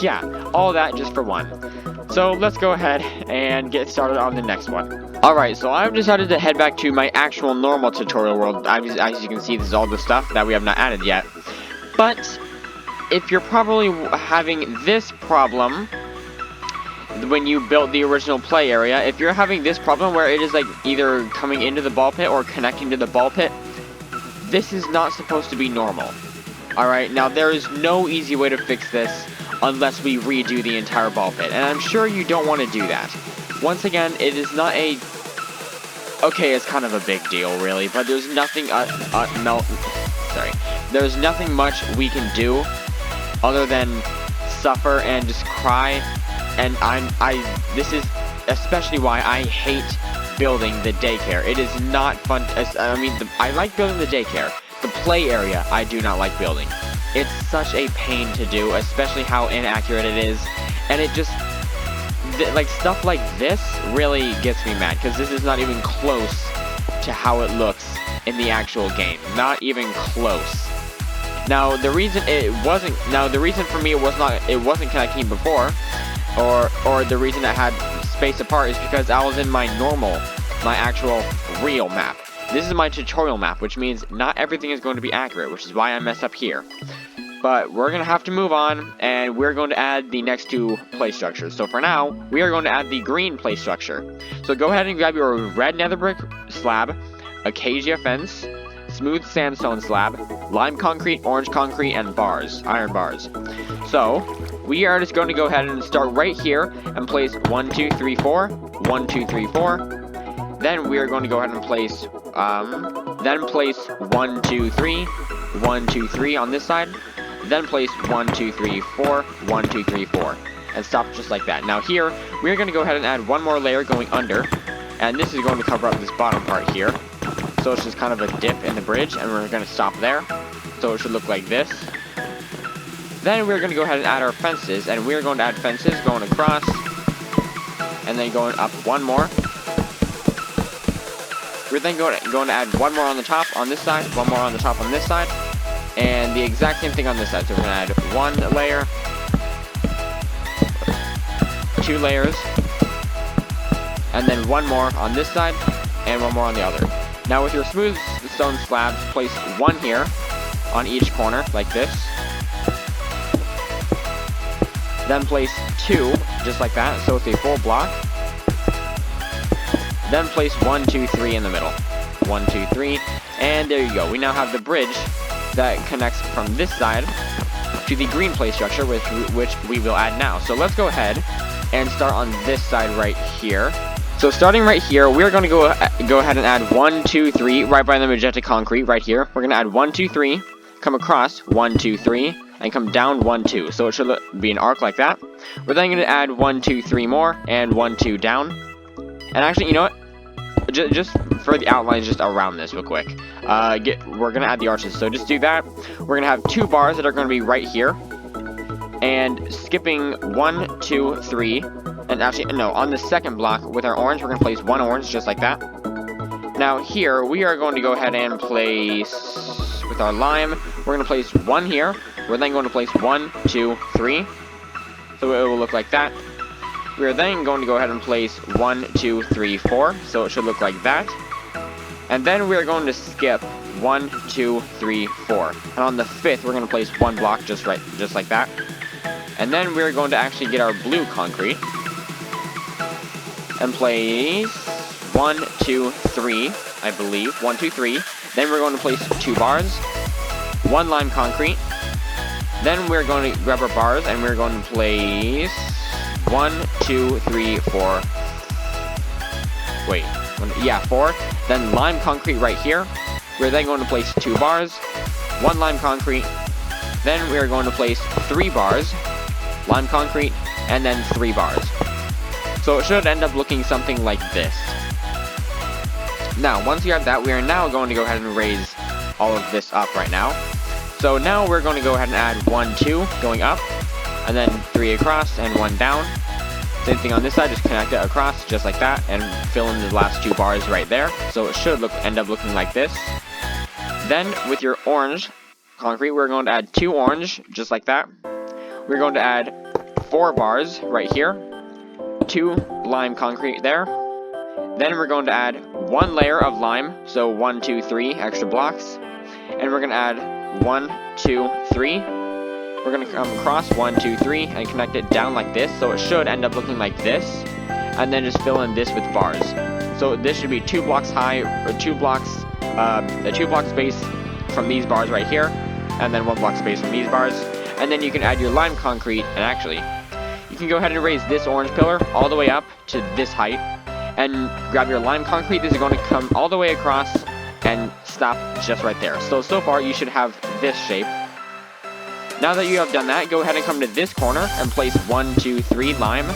Yeah, all that just for 1. So let's go ahead and get started on the next one. Alright, so I've decided to head back to my actual normal tutorial world. As you can see, this is all the stuff that we have not added yet. But if you're probably having this problem when you built the original play area, if you're having this problem where it is like either coming into the ball pit or connecting to the ball pit, this is not supposed to be normal. Alright, now there is no easy way to fix this unless we redo the entire ball pit, and I'm sure you don't want to do that. Once again, it is not a... Okay, it's kind of a big deal, really, but there's nothing... There's nothing much we can do other than suffer and just cry. And this is especially why I hate building the daycare. It is not fun. I like building the daycare. The play area, I do not like building. It's such a pain to do, especially how inaccurate it is. And it just, like, stuff like this really gets me mad, because this is not even close to how it looks in the actual game. Not even close. Now, the reason for me it wasn't connecting before, or the reason I had space apart is because I was in my actual real map. This is my tutorial map, which means not everything is going to be accurate, which is why I messed up here. But we're going to have to move on, and we're going to add the next 2 play structures. So for now, we are going to add the green play structure. So go ahead and grab your red nether brick slab, acacia fence, smooth sandstone slab, lime concrete, orange concrete, and iron bars. So we are just going to go ahead and start right here and place 1, 2, 3, 4, 1, 2, 3, 4. Then we are going to go ahead and place 1, 2, 3, 1, 2, 3 on this side. Then place 1, 2, 3, 4, 1, 2, 3, 4, and stop just like that. Now here we are going to go ahead and add 1 more layer going under, and this is going to cover up this bottom part here. So it's just kind of a dip in the bridge, and we're going to stop there. So it should look like this. Then we're going to go ahead and add our fences, and we're going to add fences going across, and then going up 1 more. We're then going to add 1 more on the top on this side, 1 more on the top on this side, and the exact same thing on this side. So we're going to add 1 layer, 2 layers, and then 1 more on this side, and 1 more on the other. Now with your smooth stone slabs, place 1 here on each corner, like this. Then place 2, just like that, so it's a full block. Then place 1, 2, 3 in the middle. 1, 2, 3, and there you go. We now have the bridge that connects from this side to the green play structure, which we will add now. So let's go ahead and start on this side right here. So starting right here, we're going to go ahead and add 1, 2, 3 right by the magenta concrete right here. We're going to add 1, 2, 3, come across 1, 2, 3, and come down 1, 2. So it should be an arc like that. We're then going to add 1, 2, 3 more, and 1, 2 down. And actually, you know what? Just for the outlines, just around this real quick. We're going to add the arches. So just do that. We're going to have 2 bars that are going to be right here. And skipping 1, 2, 3. And actually, no, on the second block with our orange, we're going to place 1 orange just like that. Now here, we are going to go ahead and place, with our lime, we're going to place 1 here. We're then going to place 1, 2, 3. So it will look like that. We are then going to go ahead and place 1, 2, 3, 4. So it should look like that. And then we are going to skip 1, 2, 3, 4. And on the 5th, we're going to place 1 block just like that. And then we're going to actually get our blue concrete and place 1, 2, 3, I believe. 1, 2, 3. Then we're going to place 2 bars, 1 lime concrete. Then we're going to grab our bars and we're going to place 1, 2, 3, 4. Wait, 4. Then lime concrete right here. We're then going to place 2 bars, 1 lime concrete. Then we're going to place 3 bars, lime concrete, and then 3 bars. So it should end up looking something like this. Now, once you have that, we are now going to go ahead and raise all of this up right now. So now we're going to go ahead and add 1, 2 going up, and then 3 across and 1 down. Same thing on this side, just connect it across just like that and fill in the last 2 bars right there. So it should end up looking like this. Then with your orange concrete, we're going to add 2 orange just like that. We're going to add 4 bars right here, 2 lime concrete there. Then we're going to add 1 layer of lime, so 1, 2, 3 extra blocks. And we're going to add 1, 2, 3. We're going to come across 1, 2, 3 and connect it down like this, so it should end up looking like this. And then just fill in this with bars. So this should be 2 blocks high, or 2 blocks, a 2 block space from these bars right here, and then 1 block space from these bars. And then you can add your lime concrete, and actually, you can go ahead and raise this orange pillar all the way up to this height, and grab your lime concrete. This is going to come all the way across and stop just right there. So far you should have this shape. Now that you have done that, go ahead and come to this corner and place 1, 2, 3 lime,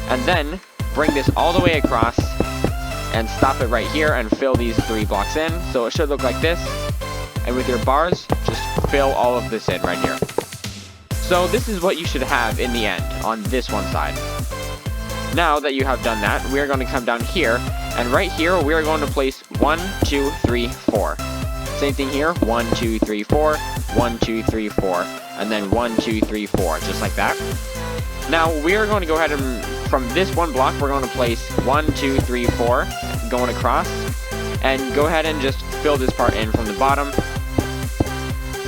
and then bring this all the way across and stop it right here and fill these 3 blocks in. So it should look like this. And with your bars, just fill all of this in right here. So this is what you should have in the end on this one side. Now that you have done that, we are going to come down here, and right here we are going to place 1, 2, 3, 4. Same thing here, 1, 2, 3, 4, 1, 2, 3, 4, and then 1, 2, 3, 4, just like that. Now we are going to go ahead and, from this one block, we're going to place 1, 2, 3, 4, going across, and go ahead and just fill this part in from the bottom.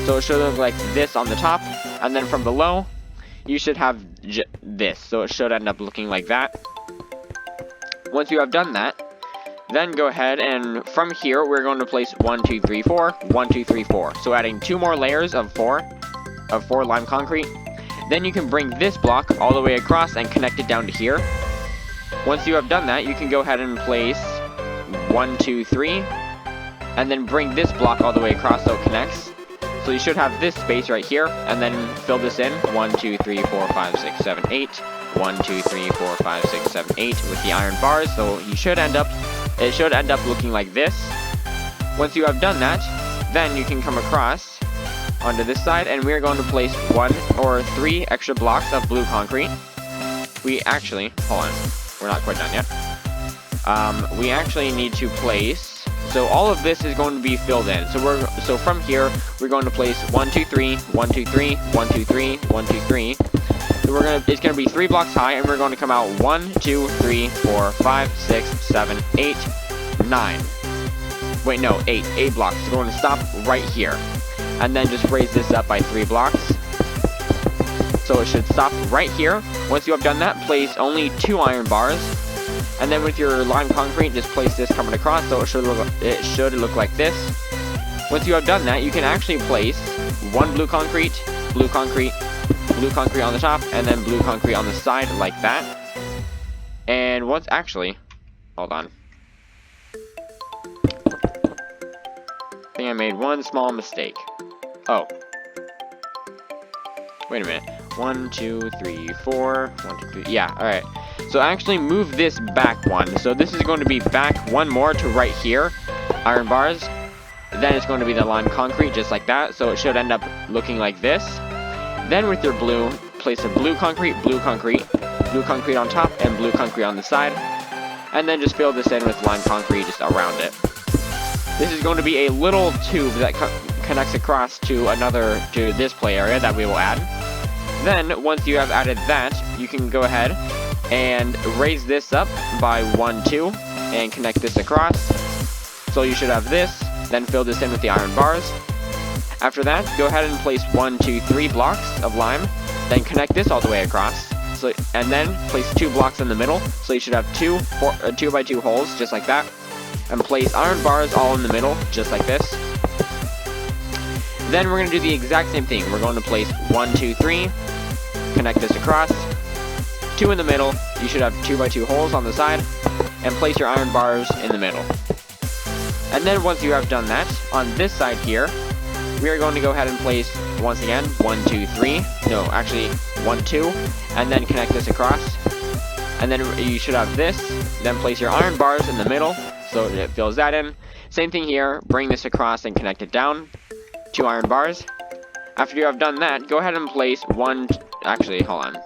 So it should look like this on the top, and then from below, you should have this. So it should end up looking like that. Once you have done that, then go ahead and from here, we're going to place 1, 2, 3, 4, 1, 2, 3, 4. So adding 2 more layers of 4 lime concrete. Then you can bring this block all the way across and connect it down to here. Once you have done that, you can go ahead and place 1, 2, 3, and then bring this block all the way across so it connects. So you should have this space right here, and then fill this in 1, 2, 3, 4, 5, 6, 7, 8. 1, 2, 3, 4, 5, 6, 7, 8 with the iron bars. So it should end up looking like this. Once you have done that, then you can come across onto this side, and we're going to place 1 or 3 extra blocks of blue concrete. We actually, hold on, we're not quite done yet. We actually need to place, so all of this is going to be filled in. So from here, we're going to place 1, 2, 3, 1, 2, 3, 1, 2, 3, 1, 2, 3. So it's going to be 3 blocks high, and we're going to come out 1, 2, 3, 4, 5, 6, 7, 8, 9. Wait, no, 8 blocks. So we're going to stop right here, and then just raise this up by 3 blocks. So it should stop right here. Once you have done that, place only 2 iron bars, and then with your lime concrete, just place this coming across. So it should look like this. Once you have done that, you can actually place 1 blue concrete, blue concrete, blue concrete on the top, and then blue concrete on the side like that. And once actually, hold on. I think I made one small mistake. Oh. Wait a minute. 1, 2, 3, 4. 1, 2, 3. Yeah, alright. So actually move this back 1. So this is going to be back 1 more to right here. Iron bars. Then it's going to be the lime concrete just like that. So it should end up looking like this. Then with your blue, place a blue concrete on top, and blue concrete on the side. And then just fill this in with lime concrete just around it. This is going to be a little tube that connects across to this play area that we will add. Then, once you have added that, you can go ahead and raise this up by 1, 2, and connect this across. So you should have this, then fill this in with the iron bars. After that, go ahead and place 1, 2, 3 blocks of lime, then connect this all the way across, and then place 2 blocks in the middle, so you should have 2 by 2 holes, just like that, and place iron bars all in the middle, just like this. Then we're going to do the exact same thing. We're going to place 1, 2, 3, connect this across, 2 in the middle, you should have 2 by 2 holes on the side, and place your iron bars in the middle. And then once you have done that, on this side here, we are going to go ahead and place, once again, 1, 2, 3, no, actually 1, 2, and then connect this across. And then you should have this, then place your iron bars in the middle, so it fills that in. Same thing here, bring this across and connect it down, 2 iron bars. After you have done that, go ahead and place actually, hold on.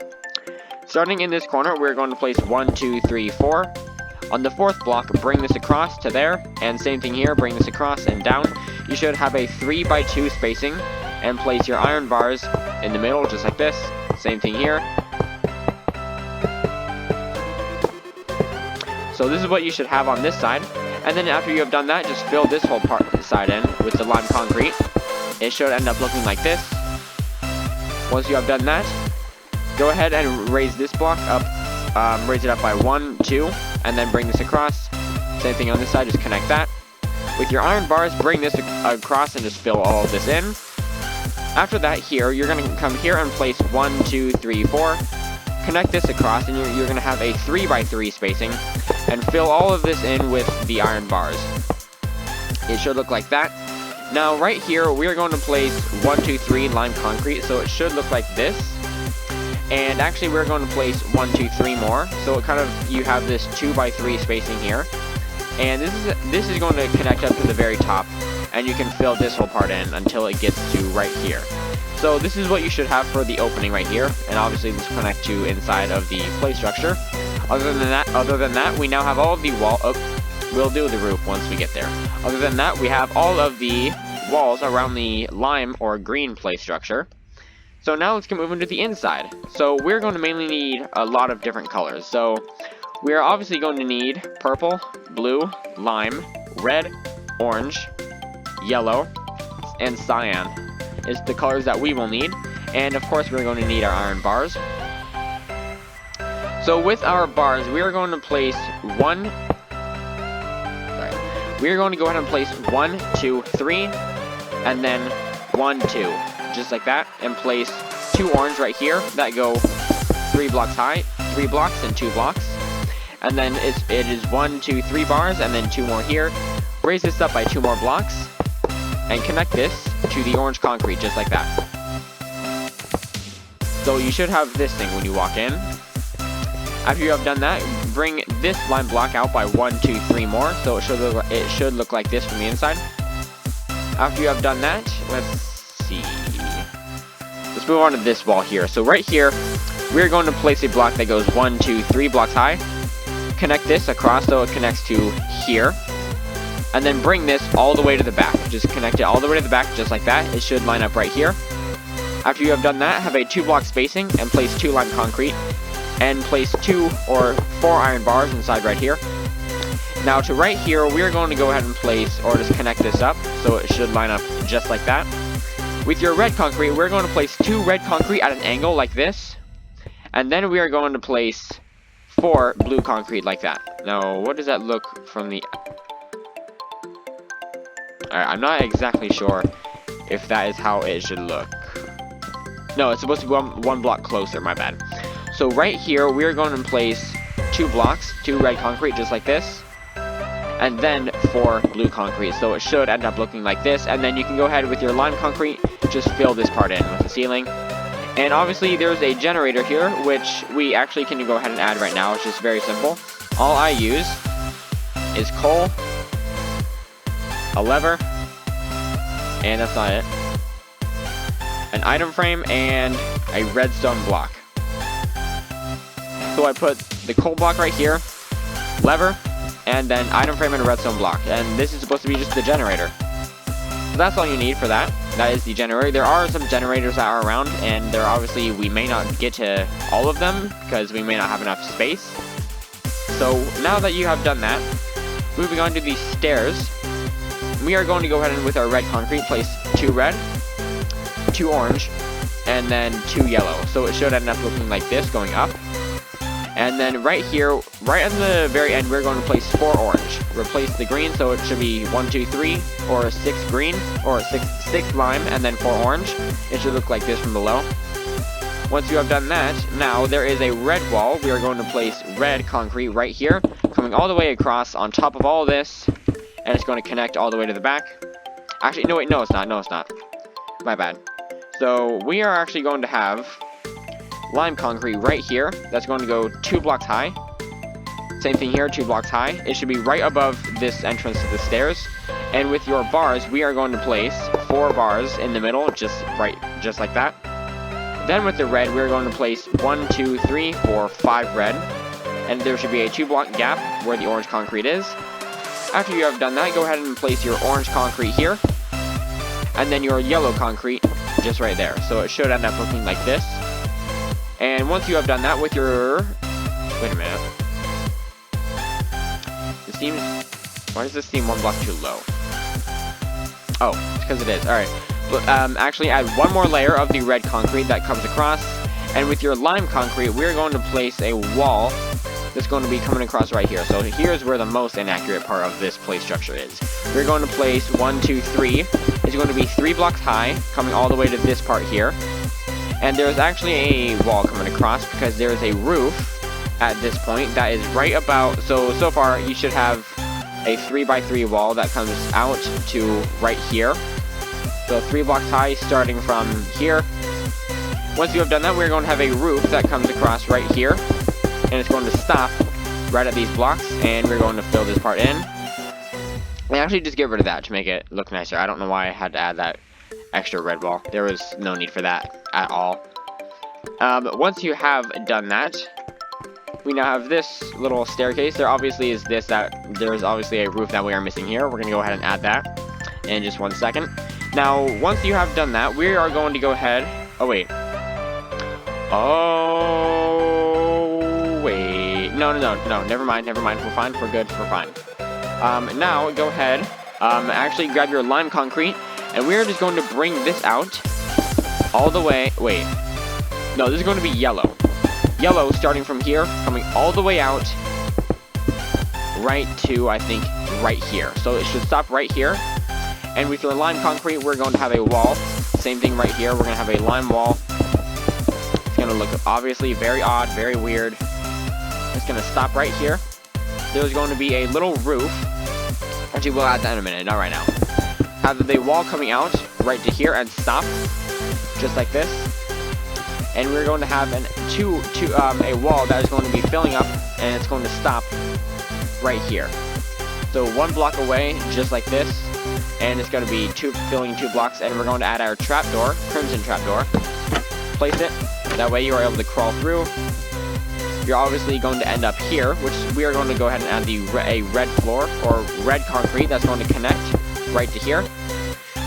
Starting in this corner, we're going to place 1, 2, 3, 4. On the 4th block, bring this across to there, and same thing here, bring this across and down. You should have a 3 by 2 spacing, and place your iron bars in the middle, just like this. Same thing here. So this is what you should have on this side. And then after you have done that, just fill this whole side in with the lime concrete. It should end up looking like this. Once you have done that, go ahead and raise this block up, raise it up by 1, 2, and then bring this across. Same thing on this side, just connect that. With your iron bars, bring this across and just fill all of this in. After that here, you're going to come here and place 1, 2, 3, 4. Connect this across, and you're going to have a 3 by 3 spacing, and fill all of this in with the iron bars. It should look like that. Now right here, we're going to place 1, 2, 3 lime concrete, so it should look like this. And actually, we're going to place 1, 2, 3 more, so it kind of, you have this 2 by 3 spacing here. And this is going to connect up to the very top, and you can fill this whole part in until it gets to right here. So this is what you should have for the opening right here, and obviously this will connect to inside of the play structure. Other than that, we now have all of the we'll do the roof once we get there. Other than that, we have all of the walls around the lime or green play structure. So now let's move into the inside. So we're going to mainly need a lot of different colors. So we are obviously going to need purple, blue, lime, red, orange, yellow, and cyan is the colors that we will need. And of course, we're going to need our iron bars. So with our bars, we are going to place we are going to go ahead and place 1, 2, 3, and then 1, 2, just like that, and place 2 orange right here that go 3 blocks high, 3 blocks and 2 blocks. And then it is 1, 2, 3 bars, and then 2 more here. Raise this up by 2 more blocks, and connect this to the orange concrete, just like that. So you should have this thing when you walk in. After you have done that, bring this lime block out by 1, 2, 3 more, so it should look like this from the inside. After you have done that, let's see. Let's move on to this wall here. So right here, we're going to place a block that goes 1, 2, 3 blocks high. Connect this across so it connects to here. And then bring this all the way to the back. Just connect it all the way to the back, just like that. It should line up right here. After you have done that, have a 2 block spacing and place 2 lime concrete. And place 2 or 4 iron bars inside right here. Now to right here, we're going to go ahead and place, or just connect this up, so it should line up just like that. With your red concrete, we're going to place 2 red concrete at an angle like this. And then we are going to place 4 blue concrete like that. Now, what does that look from the... Alright, I'm not exactly sure if that is how it should look. No, it's supposed to be one block closer, my bad. So right here, we're going to place 2 blocks, 2 red concrete, just like this. And then 4 blue concrete, so it should end up looking like this. And then you can go ahead with your lime concrete, just fill this part in with the ceiling. And obviously there's a generator here, which we actually can go ahead and add right now. It's just very simple. All I use is coal, a lever, and that's not it, an item frame, and a redstone block. So I put the coal block right here, lever, and then item frame and a redstone block. And this is supposed to be just the generator. So that's all you need for that. That is the generator. There are some generators that are around, and there obviously we may not get to all of them because we may not have enough space. So now that you have done that, moving on to the stairs, we are going to go ahead and with our red concrete place 2 red, 2 orange, and then 2 yellow. So it should end up looking like this, going up. And then right here, right at the very end, we're going to place 4 orange. Replace the green, so it should be 1, 2, 3, or 6 green, or 6 lime, and then 4 orange. It should look like this from below. Once you have done that, now there is a red wall. We are going to place red concrete right here, coming all the way across on top of all this, and it's going to connect all the way to the back. Actually, no, wait, no, it's not. No, it's not. My bad. So we are actually going to have lime concrete right here. That's going to go 2 blocks high. Same thing here, 2 blocks high. It should be right above this entrance to the stairs. And with your bars, we are going to place 4 bars in the middle, just like that. Then with the red, we're going to place 1, 2, 3, 4, 5 red. And there should be a 2 block gap where the orange concrete is. After you have done that, go ahead and place your orange concrete here. And then your yellow concrete just right there. So it should end up looking like this. And once you have done that with your... Wait a minute. This seems... Why does this seem 1 block too low? Oh, it's because it is. Alright. Actually add 1 more layer of the red concrete that comes across. And with your lime concrete, we're going to place a wall that's going to be coming across right here. So here's where the most inaccurate part of this play structure is. We're going to place 1, 2, 3. It's going to be 3 blocks high, coming all the way to this part here. And there's actually a wall coming across because there's a roof at this point that is right about... So far, you should have a 3x3 wall that comes out to right here. So 3 blocks high starting from here. Once you have done that, we're going to have a roof that comes across right here. And it's going to stop right at these blocks. And we're going to fill this part in. And actually just get rid of that to make it look nicer. I don't know why I had to add that extra red wall. There was no need for that at all. Once you have done that, we now have this little staircase. There obviously is this, that there's obviously a roof that we are missing here. We're going to go ahead and add that in just 1 second. Now, once you have done that, we are going to go ahead... Oh, wait. Oh, wait. No, never mind. We're fine. We're good. We're fine. Now, go ahead. Actually, grab your lime concrete, and we are just going to bring this out all the way... Wait. No, this is going to be yellow. Yellow starting from here, coming all the way out right to, I think, right here. So it should stop right here. And with your lime concrete, we're going to have a wall. Same thing right here. We're going to have a lime wall. It's going to look obviously very odd, very weird. It's going to stop right here. There's going to be a little roof. Actually, we'll add that in a minute, not right now. Have the wall coming out right to here and stop, just like this. And we're going to have a wall that is going to be filling up, and it's going to stop right here. So 1 block away, just like this, and it's going to be filling 2 blocks, and we're going to add our trapdoor, crimson trapdoor. Place it, that way you are able to crawl through. You're obviously going to end up here, which we are going to go ahead and add a red floor, or red concrete, that's going to connect right to here.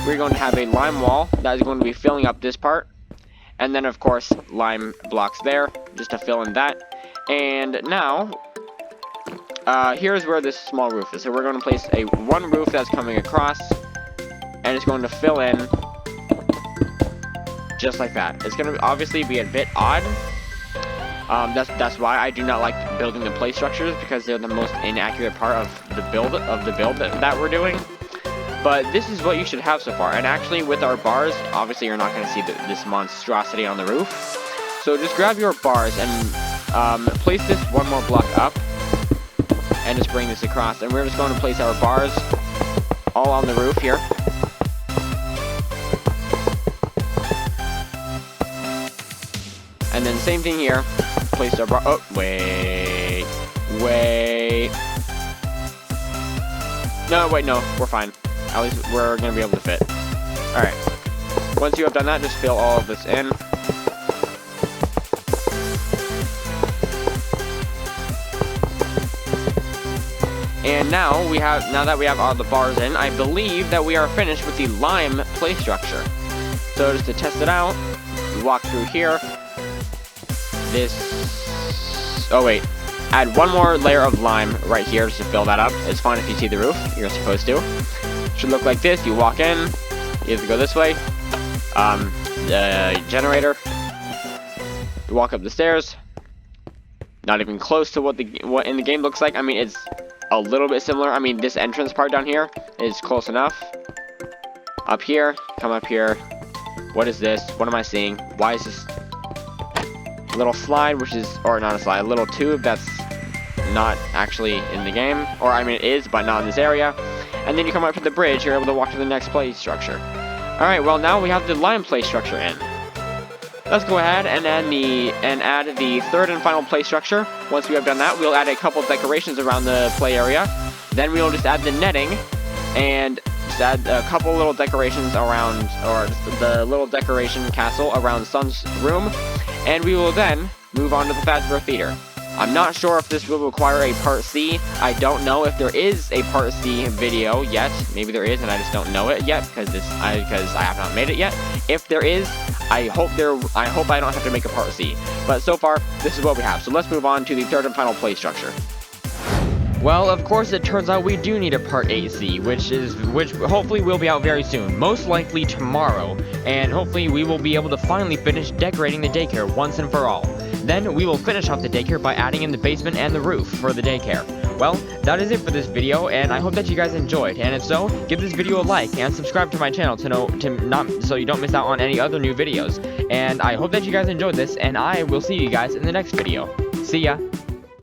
We're going to have a lime wall that is going to be filling up this part. And then, of course, lime blocks there, just to fill in that. And now, here's where this small roof is. So we're going to place one roof that's coming across, and it's going to fill in just like that. It's going to obviously be a bit odd. That's why I do not like building the play structures, because they're the most inaccurate part of the build that we're doing. But this is what you should have so far. And actually, with our bars, obviously you're not going to see this monstrosity on the roof. So just grab your bars and place this 1 more block up, and just bring this across. And we're just going to place our bars all on the roof here. And then same thing here. Place our bar. Oh, wait. No, wait, no, we're fine. At least we're going to be able to fit. Alright. Once you have done that, just fill all of this in. And now that we have all the bars in, I believe that we are finished with the lime play structure. So just to test it out, you walk through here. Oh wait. Add 1 more layer of lime right here just to fill that up. It's fine if you see the roof. You're supposed to. Should look like this. You walk in. You have to go this way. generator. You walk up the stairs. Not even close to what in the game looks like. I mean, it's a little bit similar. I mean, this entrance part down here is close enough. Up here, come up here. What is this? What am I seeing? Why is this little slide, which is, or not a slide, a little tube that's not actually in the game, or I mean it is, but not in this area. And then you come up to the bridge, you're able to walk to the next play structure. Alright, well now we have the line play structure in. Let's go ahead and add the third and final play structure. Once we have done that, we'll add a couple decorations around the play area. Then we'll just add the netting, and just add a couple little decorations around, or just the little decoration castle around Sun's room. And we will then move on to the Fazbear Theater. I'm not sure if this will require a Part C. I don't know if there is a Part C video yet. Maybe there is, and I just don't know it yet because I have not made it yet. If there is, I hope I don't have to make a Part C. But so far, this is what we have. So let's move on to the third and final play structure. Well, of course, it turns out we do need a Part 8C, which hopefully will be out very soon, most likely tomorrow, and hopefully we will be able to finally finish decorating the daycare once and for all. Then we will finish off the daycare by adding in the basement and the roof for the daycare. Well, that is it for this video, and I hope that you guys enjoyed, and if so, give this video a like and subscribe to my channel so you don't miss out on any other new videos. And I hope that you guys enjoyed this, and I will see you guys in the next video. See ya!